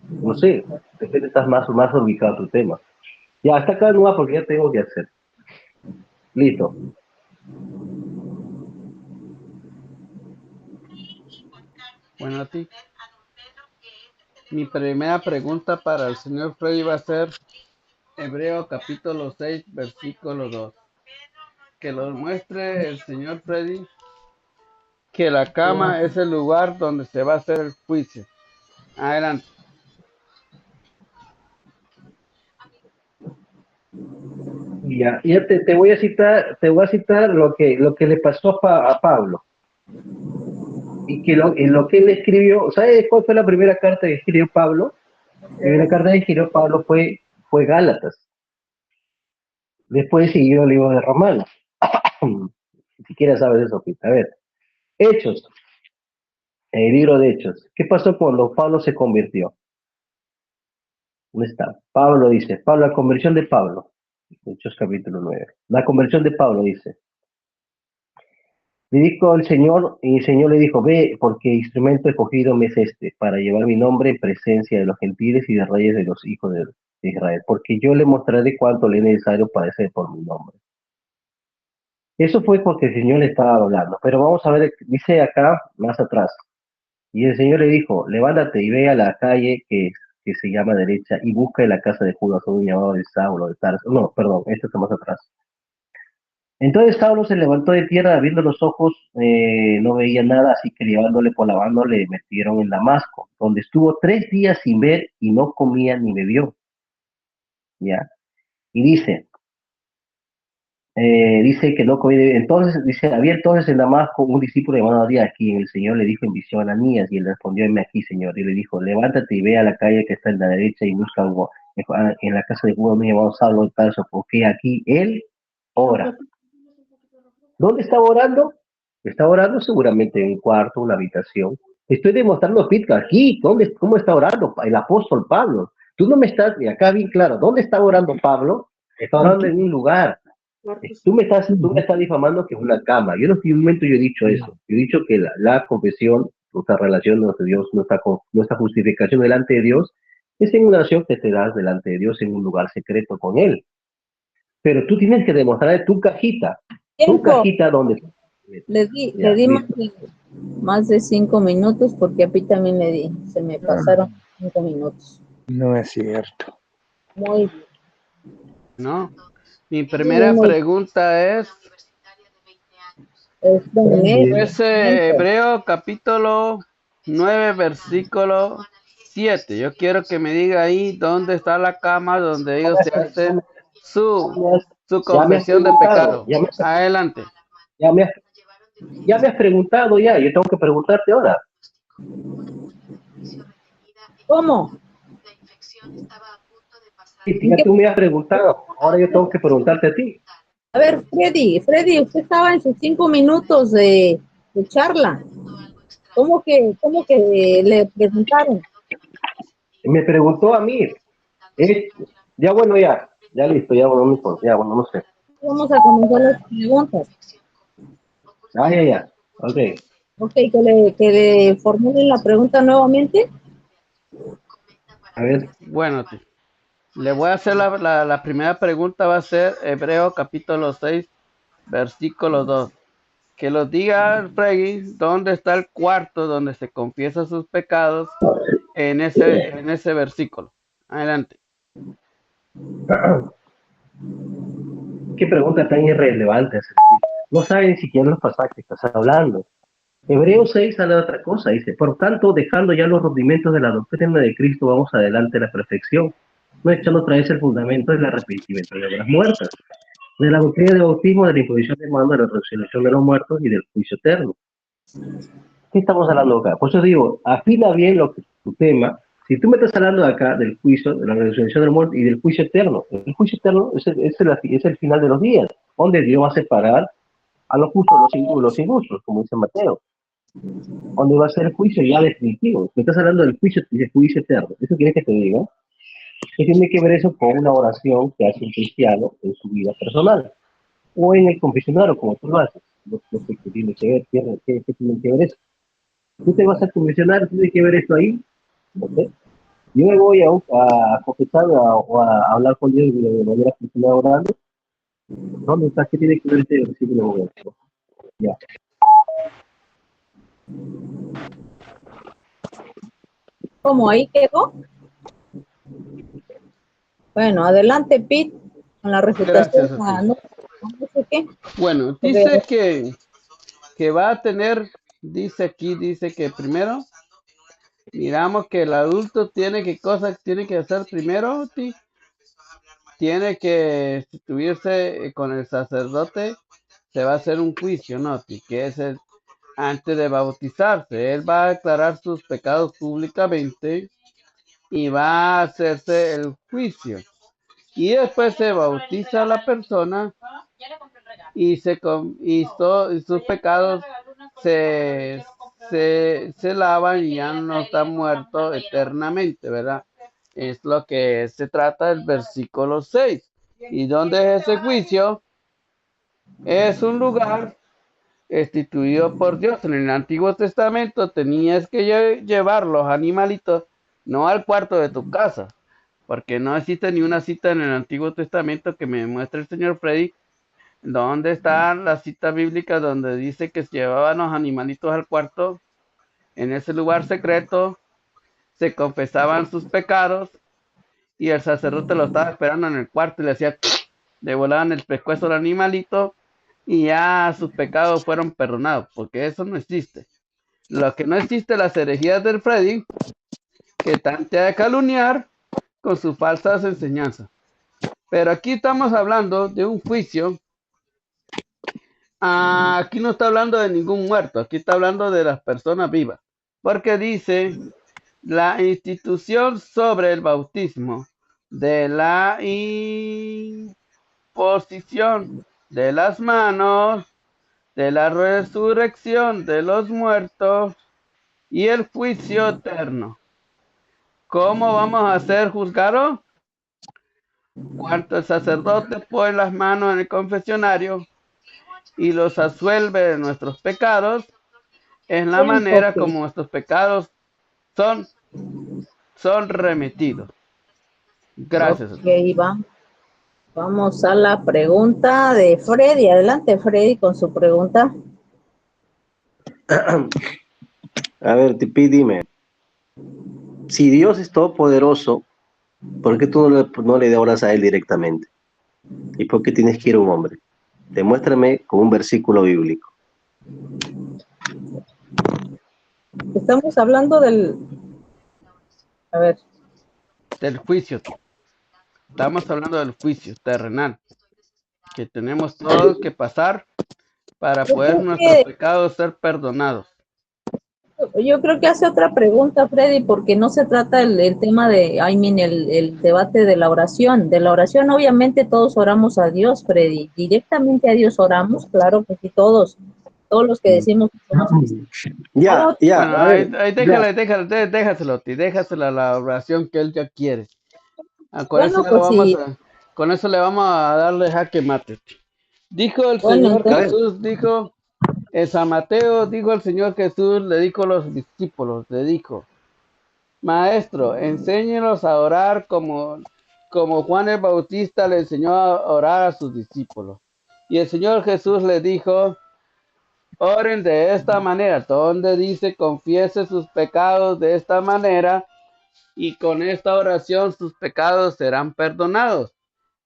Speaker 2: No sé, de repente estás más ubicado a tu tema. Ya, hasta acá no va porque ya tengo que hacer. Listo.
Speaker 1: Bueno, a ti. Mi primera pregunta para el señor Freddy va a ser Hebreo capítulo 6, versículo 2. Que lo muestre el señor Freddy que la cama es el lugar donde se va a hacer el juicio. Adelante.
Speaker 2: Ya te voy a citar lo que le pasó a Pablo. Y que en lo que él escribió, ¿sabes cuál fue la primera carta que escribió Pablo? La primera carta que escribió Pablo fue Gálatas. Después siguió el libro de Romanos. Si siquiera sabes eso, Pita. A ver, Hechos, el libro de Hechos. ¿Qué pasó cuando Pablo se convirtió? ¿Dónde está? Pablo dice, la conversión de Pablo. Hechos capítulo 9. La conversión de Pablo dice. Le dijo el Señor, y el Señor le dijo, ve, porque instrumento escogido me es este, para llevar mi nombre en presencia de los gentiles y de reyes de los hijos de Israel, porque yo le mostraré cuánto le es necesario padecer por mi nombre. Eso fue porque el Señor le estaba hablando, pero vamos a ver, dice acá, más atrás, y el Señor le dijo, levántate y ve a la calle que se llama derecha y busca en la casa de Judas un llamado de Saulo, de Tarso. No, perdón, esto está más atrás. Entonces Saulo se levantó de tierra, abriendo los ojos, no veía nada, así que llevándole por la mano le metieron en Damasco, donde estuvo 3 días sin ver y no comía ni bebió. ¿Ya? Y dice que no comía. Entonces, dice, había entonces en Damasco un discípulo llamado Díaz, quien el Señor le dijo en visión a Ananías, y él respondió, heme aquí, Señor. Y le dijo, levántate y ve a la calle que está en la derecha y busca en la casa de Judas, llamado Saulo de Tarso, porque aquí él ora. ¿Dónde estaba orando? Estaba orando seguramente en un cuarto, una habitación. Estoy demostrando, Pita, aquí, ¿cómo está orando el apóstol Pablo? Tú no me estás, y acá bien claro, ¿dónde está orando Pablo? Está orando en un lugar. Tú me estás difamando que es una cama. Yo en un momento yo he dicho eso. Yo he dicho que la confesión, nuestra relación de Dios, nuestra justificación delante de Dios, es en una oración que te das delante de Dios en un lugar secreto con Él. Pero tú tienes que demostrar tu cajita donde...
Speaker 3: Le di más de 5 minutos porque a Pi también le di. Se me pasaron 5 minutos.
Speaker 5: No es cierto.
Speaker 3: Muy bien.
Speaker 1: No. Mi primera pregunta es Hebreo capítulo 9, versículo 7. Yo quiero que me diga ahí dónde está la cama donde ellos se hacen su confesión de pecado. Adelante.
Speaker 2: Ya me has preguntado ya, yo tengo que preguntarte ahora.
Speaker 3: ¿Cómo?
Speaker 2: Y ya tú me has preguntado, ahora yo tengo que preguntarte a ti.
Speaker 3: A ver, Freddy, usted estaba en sus 5 minutos de charla. ¿Cómo que le preguntaron?
Speaker 2: Me preguntó a mí. Ya bueno, ya listo, ya bueno, no importa, ya bueno, no sé.
Speaker 3: Vamos a comenzar las preguntas.
Speaker 2: Ya, ok.
Speaker 3: Ok, que le formulen la pregunta nuevamente.
Speaker 2: A ver,
Speaker 1: Bueno, le voy a hacer la primera pregunta, va a ser Hebreo capítulo 6, versículo 2. Que los diga Freddy, ¿dónde está el cuarto donde se confiesa sus pecados en ese versículo? Adelante.
Speaker 2: qué pregunta tan irrelevante. No sabe ni siquiera los pasajes que estás hablando. Hebreos 6 habla de otra cosa, dice, por tanto, dejando ya los rudimentos de la doctrina de Cristo, vamos adelante a la perfección, no echando otra vez el fundamento del arrepentimiento de obras muertas, de la doctrina del bautismo, de la imposición de mano, de la resurrección de los muertos y del juicio eterno. ¿Qué estamos hablando acá? Por eso digo, afina bien tu tema. Si tú me estás hablando de acá del juicio, de la resurrección del muerto y del juicio eterno, el juicio eterno es el final de los días, donde Dios va a separar a los justos de los injustos, como dice Mateo, donde va a ser el juicio ya definitivo. Me estás hablando del juicio eterno. ¿Eso quieres que te diga? ¿Qué tiene que ver eso con una oración que hace un cristiano en su vida personal? O en el confesionario, como tú lo haces. No sé qué tiene que ver, qué tiene que ver eso. Tú te vas a confesionar, tiene que ver esto ahí. ¿Okay? Yo me voy a confesar o a hablar con Dios de manera personal orando. ¿Dónde está? ¿Qué tiene que ver este versículo? Ya.
Speaker 3: ¿Cómo ahí quedó? Bueno, adelante, Pete, con la refutación.
Speaker 1: Gracias a ti.
Speaker 3: No sé qué.
Speaker 1: Bueno, dice que va a tener, dice que primero, miramos que el adulto tiene que cosas tiene que hacer primero, tiene que sustituirse con el sacerdote, se va a hacer un juicio, ¿no? Que es antes de bautizarse, él va a declarar sus pecados públicamente y va a hacerse el juicio. Y después se bautiza a la persona y sus pecados se lavan y ya no está muerto eternamente, ¿verdad? Es lo que se trata del versículo 6. ¿Y dónde es ese juicio? Es un lugar instituido por Dios. En el Antiguo Testamento tenías que llevar los animalitos no al cuarto de tu casa, porque no existe ni una cita en el Antiguo Testamento que me muestre el señor Freddy dónde están las citas bíblicas donde dice que se llevaban los animalitos al cuarto. En ese lugar secreto se confesaban sus pecados y el sacerdote lo estaba esperando en el cuarto y le hacía, le volaban el pescuezo al animalito y ya sus pecados fueron perdonados, porque eso no existe. Lo que no existe las herejías del Freddy, que tantea de calumniar con sus falsas enseñanzas. Pero aquí estamos hablando de un juicio. Aquí no está hablando de ningún muerto, aquí está hablando de las personas vivas, porque dice la institución sobre el bautismo, de la imposición de las manos, de la resurrección de los muertos y el juicio eterno. ¿Cómo vamos a ser juzgados? Cuando el sacerdote pone las manos en el confesionario y los absuelve de nuestros pecados, es la manera
Speaker 3: Ok,
Speaker 1: como nuestros pecados son remitidos. Gracias.
Speaker 3: ok, vamos a la pregunta de Freddy. Adelante, Freddy, con su pregunta.
Speaker 2: A ver, Tipi, dime, si Dios es todopoderoso, ¿por qué tú no le oras a Él directamente? ¿Y por qué tienes que ir a un hombre? Demuéstrame con un versículo bíblico.
Speaker 3: Estamos hablando a ver,
Speaker 1: Del juicio. Estamos hablando del juicio terrenal, que tenemos todos que pasar para
Speaker 3: yo
Speaker 1: poder
Speaker 3: creo
Speaker 1: nuestros
Speaker 3: que
Speaker 1: pecados ser perdonados.
Speaker 3: Yo creo que hace otra pregunta, Freddy, porque no se trata el tema de, el debate de la oración. De la oración, obviamente, todos oramos a Dios, Freddy. Directamente a Dios oramos, claro que sí, todos los que decimos que somos cristianos.
Speaker 2: Ya, ya,
Speaker 1: Bueno,
Speaker 2: a ver,
Speaker 1: ahí
Speaker 2: ya.
Speaker 1: déjaselo, déjasela la oración que él ya quiere. Ah,
Speaker 3: Bueno, pues sí,
Speaker 1: con eso le vamos a darle jaque mate. Dijo el
Speaker 3: bueno,
Speaker 1: Señor
Speaker 2: A
Speaker 3: entonces,
Speaker 2: ver,
Speaker 1: Jesús, dijo, en San Mateo, dijo el Señor Jesús, le dijo a los discípulos, le dijo, Maestro, enséñenos a orar como Juan el Bautista le enseñó a orar a sus discípulos. Y el Señor Jesús le dijo, oren de esta manera, donde dice, confiese sus pecados de esta manera, y con esta oración sus pecados serán perdonados.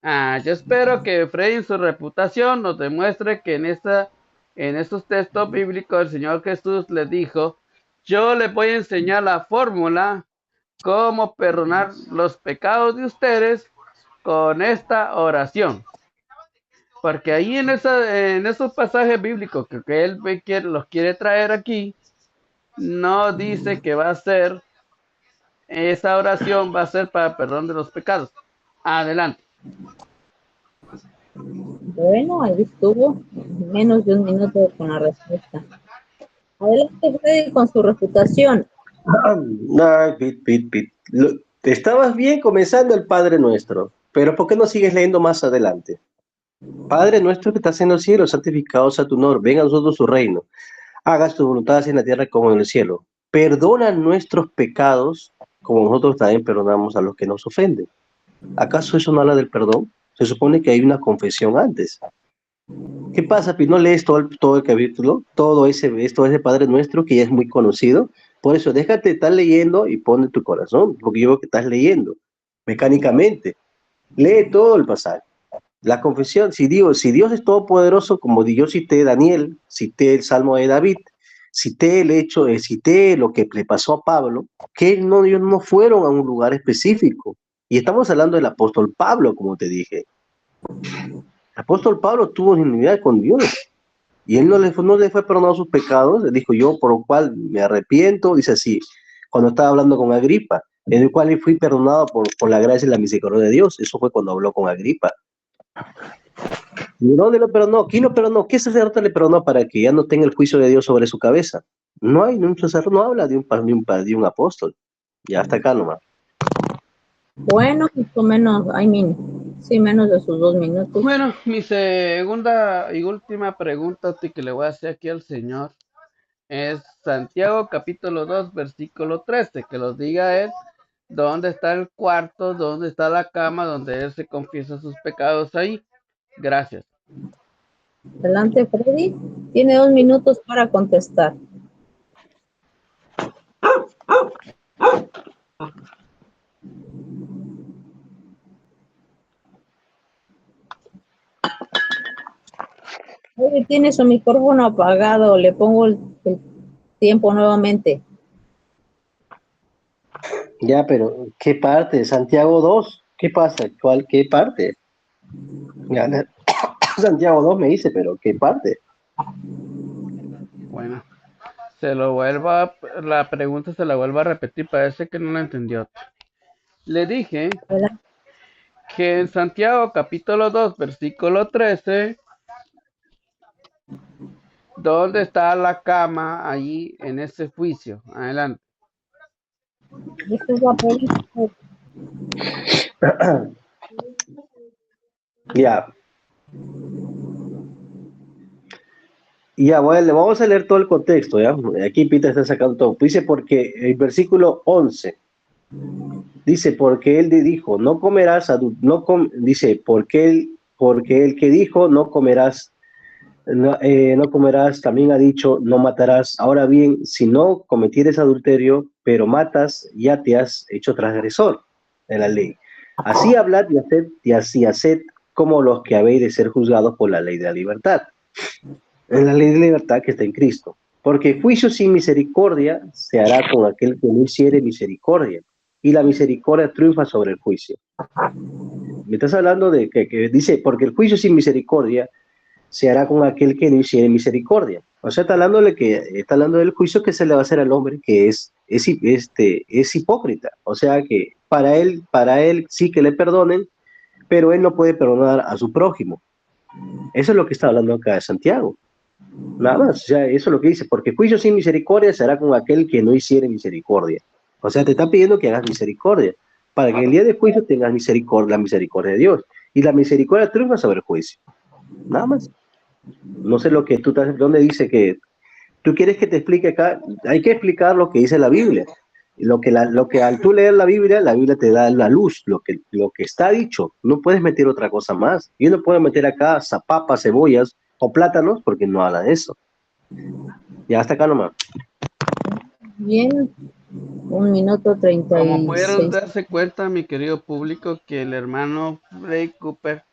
Speaker 1: Yo espero que Freddy en su reputación nos demuestre que en estos textos bíblicos el Señor Jesús le dijo, yo les voy a enseñar la fórmula cómo perdonar los pecados de ustedes con esta oración. Porque ahí en esos pasajes bíblicos que él los quiere traer aquí, no dice que va a ser, esa oración va a ser para perdón de los pecados. Adelante.
Speaker 3: bueno, ahí estuvo, menos de un minuto con la respuesta. Adelante, Freddy, con su reputación.
Speaker 2: ay, Pit. Estabas bien comenzando el Padre Nuestro, pero ¿por qué no sigues leyendo más adelante? Padre nuestro que estás en los cielos, santificado sea tu nombre, venga a nosotros tu reino. Hagas tu voluntad así en la tierra como en el cielo. Perdona nuestros pecados, como nosotros también perdonamos a los que nos ofenden. ¿Acaso eso no habla del perdón? Se supone que hay una confesión antes. ¿Qué pasa, Pi? ¿No lees todo el capítulo? Todo ese Padre Nuestro que ya es muy conocido. Por eso, déjate estar leyendo y pone tu corazón, porque yo veo que estás leyendo mecánicamente. Lee todo el pasaje. La confesión, si Dios es todopoderoso, como yo cité Daniel, cité el Salmo de David, cité lo que le pasó a Pablo, que ellos no fueron a un lugar específico. Y estamos hablando del apóstol Pablo, como te dije. El apóstol Pablo tuvo unidad con Dios. Y él no le fue perdonado sus pecados, le dijo yo, por lo cual me arrepiento, dice así, cuando estaba hablando con Agripa, en el cual fui perdonado por la gracia y la misericordia de Dios. Eso fue cuando habló con Agripa. ¿Y dónde lo perdonó? ¿Quién lo perdonó? ¿Qué sacerdote le perdonó para que ya no tenga el juicio de Dios sobre su cabeza? No hay, un sacerdote no habla de un apóstol. Ya hasta acá nomás.
Speaker 3: Bueno, mucho menos, sí, menos de sus 2 minutos.
Speaker 1: Bueno, mi segunda y última pregunta que le voy a hacer aquí al Señor es Santiago capítulo 2 versículo 13, que los diga él, dónde está el cuarto, dónde está la cama, donde él se confiesa sus pecados ahí. Gracias.
Speaker 3: Adelante, Freddy. Tiene 2 minutos para contestar. Freddy tiene su micrófono apagado. Le pongo el tiempo nuevamente.
Speaker 2: Ya, pero ¿qué parte? Santiago 2, ¿qué pasa? ¿Qué parte? Ya, Santiago 2 me dice, pero ¿qué parte?
Speaker 1: Bueno, la pregunta se la vuelvo a repetir, parece que no la entendió. Le dije
Speaker 3: Adelante.
Speaker 1: que en Santiago capítulo 2 versículo 13, ¿dónde está la cama allí en ese juicio? Adelante.
Speaker 3: Esta es la pregunta.
Speaker 2: Ya. Ya, vamos a leer todo el contexto, ¿ya? Aquí Peter está sacando todo. Dice porque el versículo 11 dice, porque él dijo, no comerás, dice, porque el que dijo, no comerás, no comerás, también ha dicho, no matarás. Ahora bien, si no cometieres adulterio, pero matas, ya te has hecho transgresor de la ley. Así hablad y así haced como los que habéis de ser juzgados por la ley de la libertad. En la ley de libertad que está en Cristo. Porque juicio sin misericordia se hará con aquel que no hiciere misericordia. Y la misericordia triunfa sobre el juicio. Me estás hablando de que dice, porque el juicio sin misericordia se hará con aquel que no hiciere misericordia. O sea, está hablando del juicio que se le va a hacer al hombre que es hipócrita. O sea que para él sí que le perdonen, pero él no puede perdonar a su prójimo. Eso es lo que está hablando acá de Santiago. Nada más, o sea, eso es lo que dice, porque juicio sin misericordia será con aquel que no hiciere misericordia. O sea, te está pidiendo que hagas misericordia, para que el día de juicio tengas misericordia, la misericordia de Dios. Y la misericordia triunfa sobre el juicio. Nada más. No sé lo que tú estás, dónde dice que tú quieres que te explique acá, hay que explicar lo que dice la Biblia. Lo que al tú leer la Biblia te da la luz, lo que está dicho. No puedes meter otra cosa más. Yo no puedo meter acá papas, cebollas o plátanos porque no habla de eso. Ya hasta acá nomás.
Speaker 3: Bien, 1 minuto
Speaker 1: Como pudieron
Speaker 3: 36.
Speaker 1: darse cuenta, mi querido público, que el hermano Ray Cooper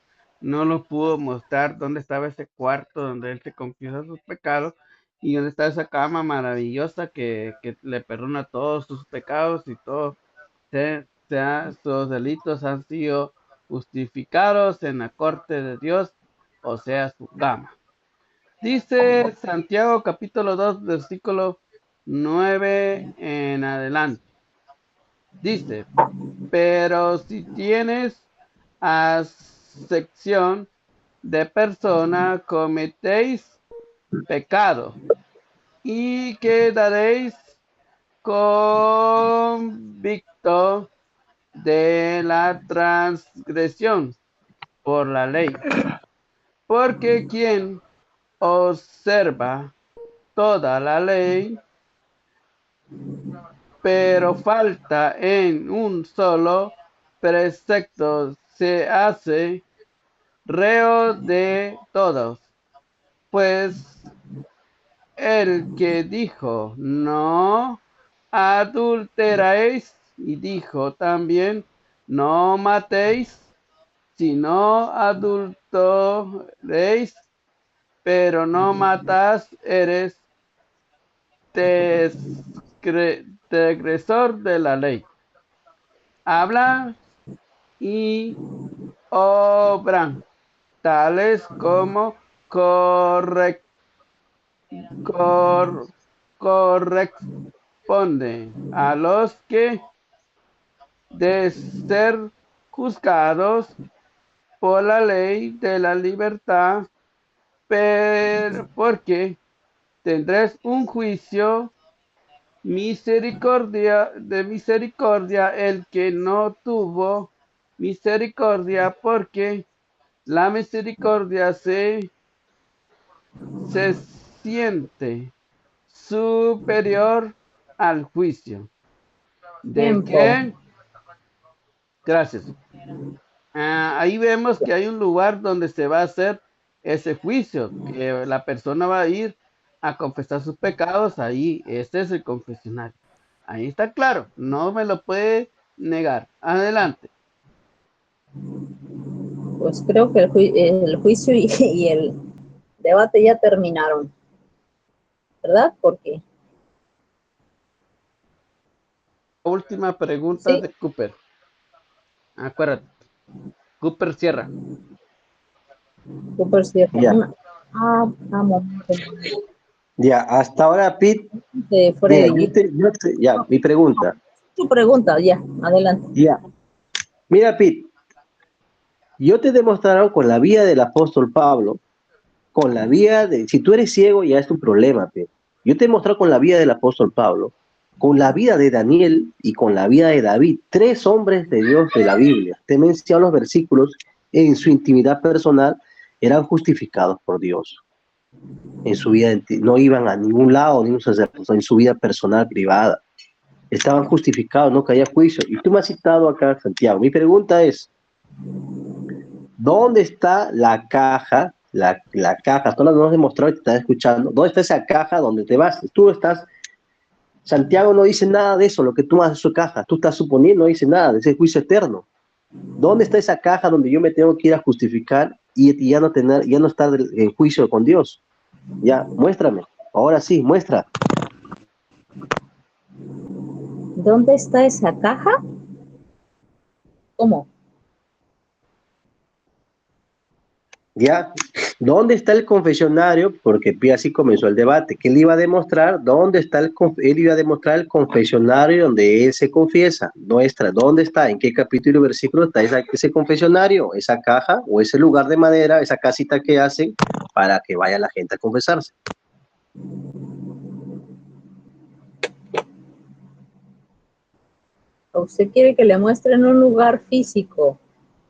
Speaker 1: no nos pudo mostrar dónde estaba ese cuarto donde él se confiesa sus pecados y dónde está esa cama maravillosa que le perdona todos sus pecados y todos sus delitos han sido justificados en la corte de Dios, o sea, su cama. Dice Santiago capítulo 2, versículo 9 en adelante. Dice, pero si tienes acepción de persona, cometéis pecado y quedaréis convicto de la transgresión por la ley. Porque quien observa toda la ley, pero falta en un solo precepto, se hace reo de todos. Pues el que dijo, no adulteréis, y dijo también, no matéis, sino adulteréis, pero no matas, eres transgresor de la ley. Habla y obran, tales como corresponde a los que de ser juzgados por la ley de la libertad, pero porque tendréis un juicio misericordia el que no tuvo misericordia, porque la misericordia se siente superior al juicio. ¿De
Speaker 3: Tiempo.
Speaker 1: qué? Gracias. Ahí vemos que hay un lugar donde se va a hacer ese juicio, que la persona va a ir a confesar sus pecados, ahí, este es el confesionario. Ahí está claro, no me lo puede negar. Adelante.
Speaker 3: Pues creo que el juicio y el debate ya terminaron, ¿verdad? Porque
Speaker 1: Última pregunta
Speaker 3: sí,
Speaker 1: de Cooper. Acuérdate, Cooper cierra.
Speaker 3: súper cierto.
Speaker 2: Ya,
Speaker 3: Vamos,
Speaker 2: ya, hasta ahora, Pete,
Speaker 3: de
Speaker 2: mira,
Speaker 3: Freddy.
Speaker 2: ya, mi pregunta,
Speaker 3: Tu pregunta, ya, adelante.
Speaker 2: ya, mira, Pete, yo te he demostrado con la vida del apóstol Pablo, si tú eres ciego ya es tu problema, Pete. Yo te he mostrado con la vida del apóstol Pablo, con la vida de Daniel y con la vida de David, tres hombres de Dios de la Biblia. Te he mencionado los versículos, en su intimidad personal eran justificados por Dios. En su vida, no iban a ningún lado, ni un sacerdote, en su vida personal, privada. Estaban justificados, no caía juicio. Y tú me has citado acá, Santiago. Mi pregunta es, ¿dónde está la caja? La caja, tú nos has demostrado y te estás escuchando. ¿Dónde está esa caja donde te vas? Tú estás, Santiago no dice nada de eso, lo que tú haces en su caja. Tú estás suponiendo, no dice nada de ese juicio eterno. ¿Dónde está esa caja donde yo me tengo que ir a justificar y ya no estar en juicio con Dios? Ya, muéstrame. Ahora sí, muestra.
Speaker 3: ¿Dónde está esa caja? ¿Cómo?
Speaker 2: Ya, ¿Dónde está el confesionario? Porque así comenzó el debate, que él iba a demostrar dónde está él iba a demostrar el confesionario donde él se confiesa. ¿Dónde está? ¿En qué capítulo y versículo está ese confesionario? Esa caja o ese lugar de madera, esa casita que hacen para que vaya la gente a confesarse.
Speaker 3: ¿Usted quiere que le muestren un lugar físico?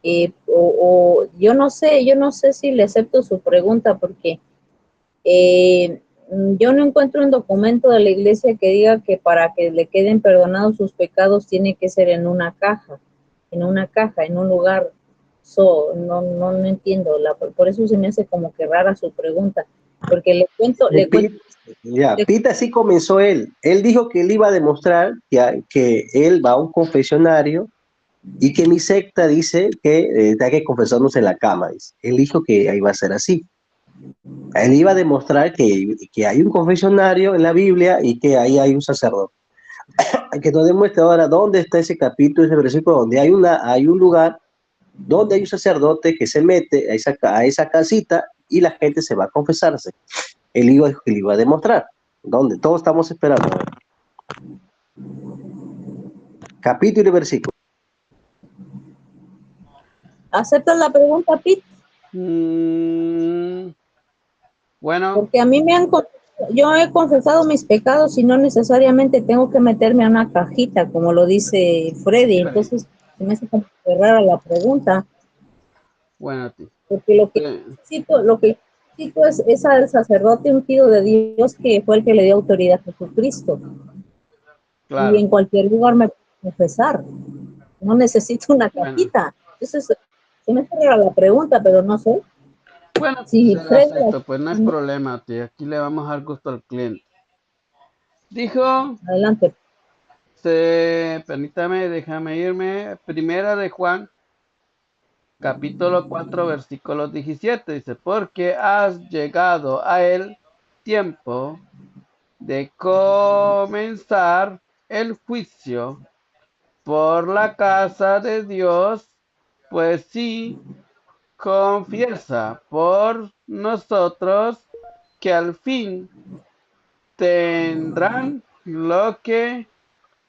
Speaker 3: Yo no sé si le acepto su pregunta porque yo no encuentro un documento de la iglesia que diga que para que le queden perdonados sus pecados tiene que ser en una caja, en un lugar. No entiendo, por eso se me hace como que rara su pregunta, porque
Speaker 2: Pete, así comenzó él. Él dijo que él iba a demostrar que él va a un confesionario y que mi secta dice que hay que confesarnos en la cama. Dice. Él dijo que iba a ser así. Él iba a demostrar que hay un confesionario en la Biblia y que ahí hay un sacerdote. Que nos demuestre ahora dónde está ese capítulo, ese versículo, donde hay un lugar donde hay un sacerdote que se mete a esa casita y la gente se va a confesarse. Él iba a demostrar. ¿Dónde? Todos estamos esperando. Capítulo y versículo.
Speaker 3: ¿Aceptas la pregunta, Pete?
Speaker 1: Bueno.
Speaker 3: Porque a mí yo he confesado mis pecados y no necesariamente tengo que meterme a una cajita, como lo dice Freddy. Entonces, se me hace como rara la pregunta.
Speaker 1: Bueno, tío.
Speaker 3: Porque lo que necesito es al sacerdote ungido de Dios, que fue el que le dio autoridad a Jesucristo. Claro. Y en cualquier lugar me puedo confesar. No necesito una cajita. Entonces, se me hace rara la pregunta, pero no sé.
Speaker 1: Bueno, sí, acepto, pues no hay problema, tío. Aquí le vamos a dar gusto al cliente. Dijo.
Speaker 3: Adelante.
Speaker 1: Permítame, déjame irme. Primera de Juan, capítulo 4, versículo 17. Dice, porque has llegado a el tiempo de comenzar el juicio por la casa de Dios, pues si confiesa por nosotros que al fin tendrán lo que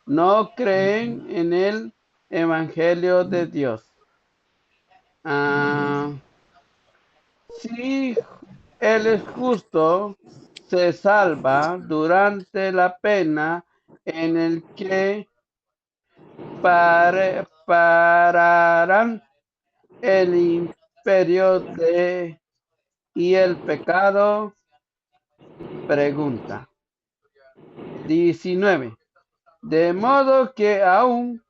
Speaker 1: no creen en el Evangelio de Dios. Si él es justo, se salva durante la pena en el que pararán el imperio y el pecado. Pregunta 19. De modo que aún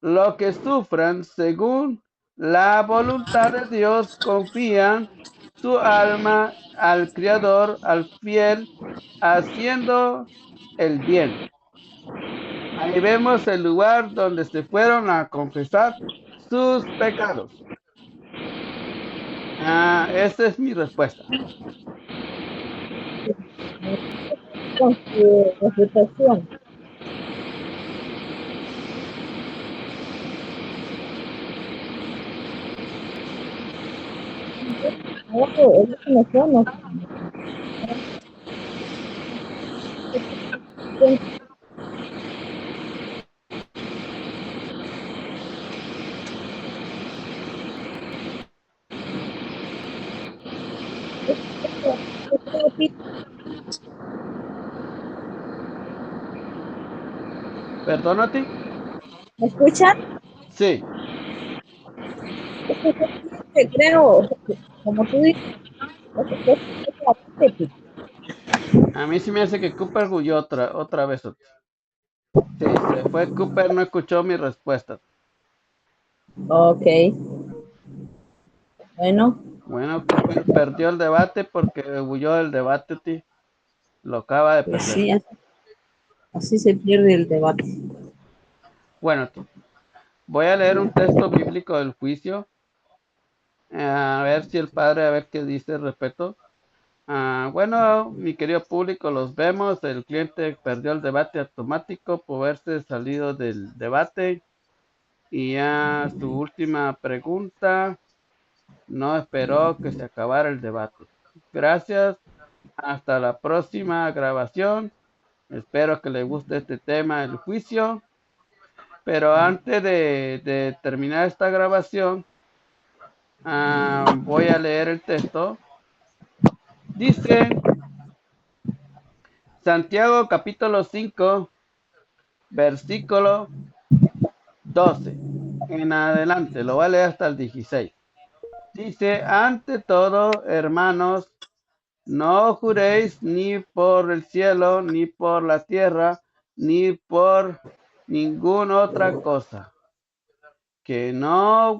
Speaker 1: lo que sufran según la voluntad de Dios confían su alma al Creador, al fiel, haciendo el bien. Ahí vemos el lugar donde se fueron a confesar sus pecados. Esa es mi respuesta.
Speaker 3: Con su refutación.
Speaker 1: ¿Perdónate?
Speaker 3: ¿Me escuchan?
Speaker 1: Sí.
Speaker 3: Creo, como tú dices,
Speaker 1: a mí sí me hace que Cooper huyó otra vez. Sí, se fue Cooper, no escuchó mi respuesta.
Speaker 3: Ok.
Speaker 1: Bueno, Cooper perdió el debate porque huyó del debate, tío. Lo acaba de perder.
Speaker 3: Sí, así se pierde el debate.
Speaker 1: Bueno, tío. Voy a leer un texto bíblico del juicio. A ver si el padre, a ver qué dice al respecto. Bueno, mi querido público, los vemos. El cliente perdió el debate automático por haberse salido del debate. Y ya su última pregunta No esperó que se acabara el debate. Gracias. Hasta la próxima grabación. Espero que les guste este tema del juicio. Pero antes de terminar esta grabación, voy a leer el texto. Dice Santiago capítulo 5, versículo 12. En adelante, lo voy a leer hasta el 16. Dice, ante todo, hermanos, no juréis ni por el cielo, ni por la tierra, ni por ninguna otra cosa, que no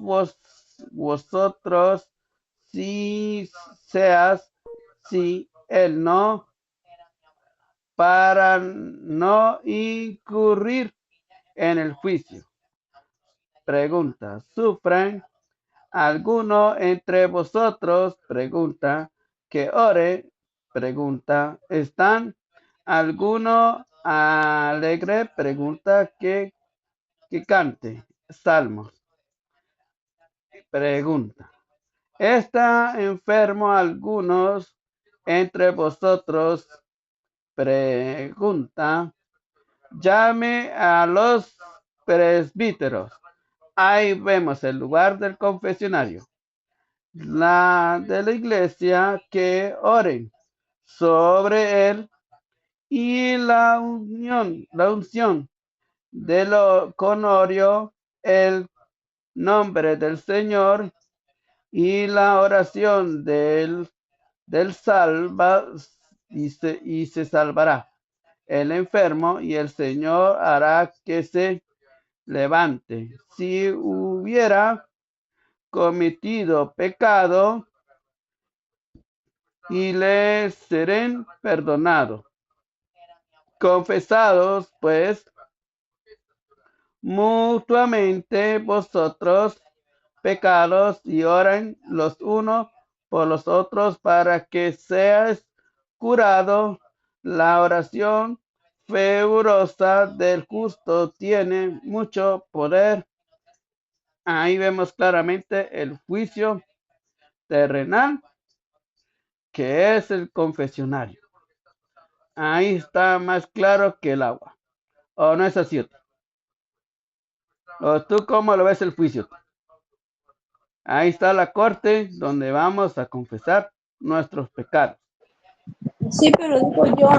Speaker 1: vosotros si seas, si él no, para no incurrir en el juicio. Pregunta, ¿sufren alguno entre vosotros? Pregunta, que ore. Pregunta, ¿están alguno alegre? Pregunta, que cante. Salmos. Pregunta, ¿está enfermo algunos entre vosotros? Pregunta, llame a los presbíteros. Ahí vemos el lugar del confesionario. La de la iglesia, que oren sobre él, y la unción de lo conorio, el nombre del Señor, y la oración del salva, y se salvará el enfermo, y el Señor hará que se levante. Si hubiera cometido pecado, y les serán perdonados. Confesados, pues, mutuamente vosotros pecados, y oren los unos por los otros para que seáis curados. La oración fervorosa del justo tiene mucho poder. Ahí vemos claramente el juicio terrenal, que es el confesionario. Ahí está más claro que el agua. ¿O no es así? ¿O tú cómo lo ves el juicio? Ahí está la corte donde vamos a confesar nuestros pecados.
Speaker 3: Sí, pero digo yo,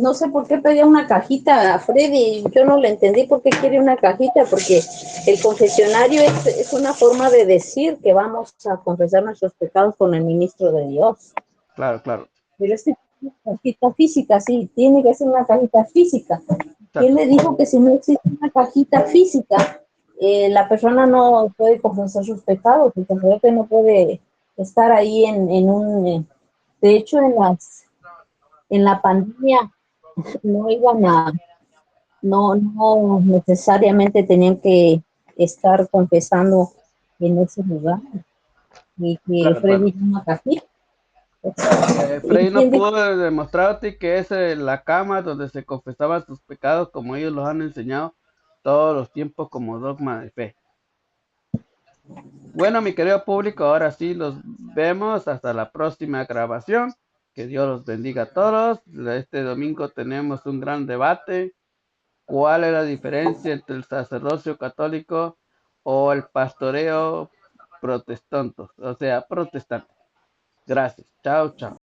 Speaker 3: no sé por qué pedía una cajita a Freddy, yo no le entendí por qué quiere una cajita, porque el confesionario es una forma de decir que vamos a confesar nuestros pecados con el ministro de Dios.
Speaker 1: Claro, claro.
Speaker 3: Pero es una cajita física, sí, tiene que ser una cajita física. ¿Quién le dijo que si no existe una cajita física, la persona no puede confesar sus pecados? El sacerdote no puede estar ahí en un... de hecho, en la pandemia no iban a, no necesariamente tenían que estar confesando en ese lugar. Y que
Speaker 1: Claro,
Speaker 3: Freddy
Speaker 1: claro.
Speaker 3: hizo una cajita.
Speaker 1: Freddy no
Speaker 3: ¿Entiendes?
Speaker 1: pudo demostrarte que es la cama donde se confesaban sus pecados, como ellos los han enseñado todos los tiempos como dogma de fe. Bueno, mi querido público, ahora sí los vemos hasta la próxima grabación. Que Dios los bendiga a todos. Este domingo tenemos un gran debate. ¿Cuál es la diferencia entre el sacerdocio católico o el pastoreo protestante? O sea, protestante. Gracias. Chao, chao.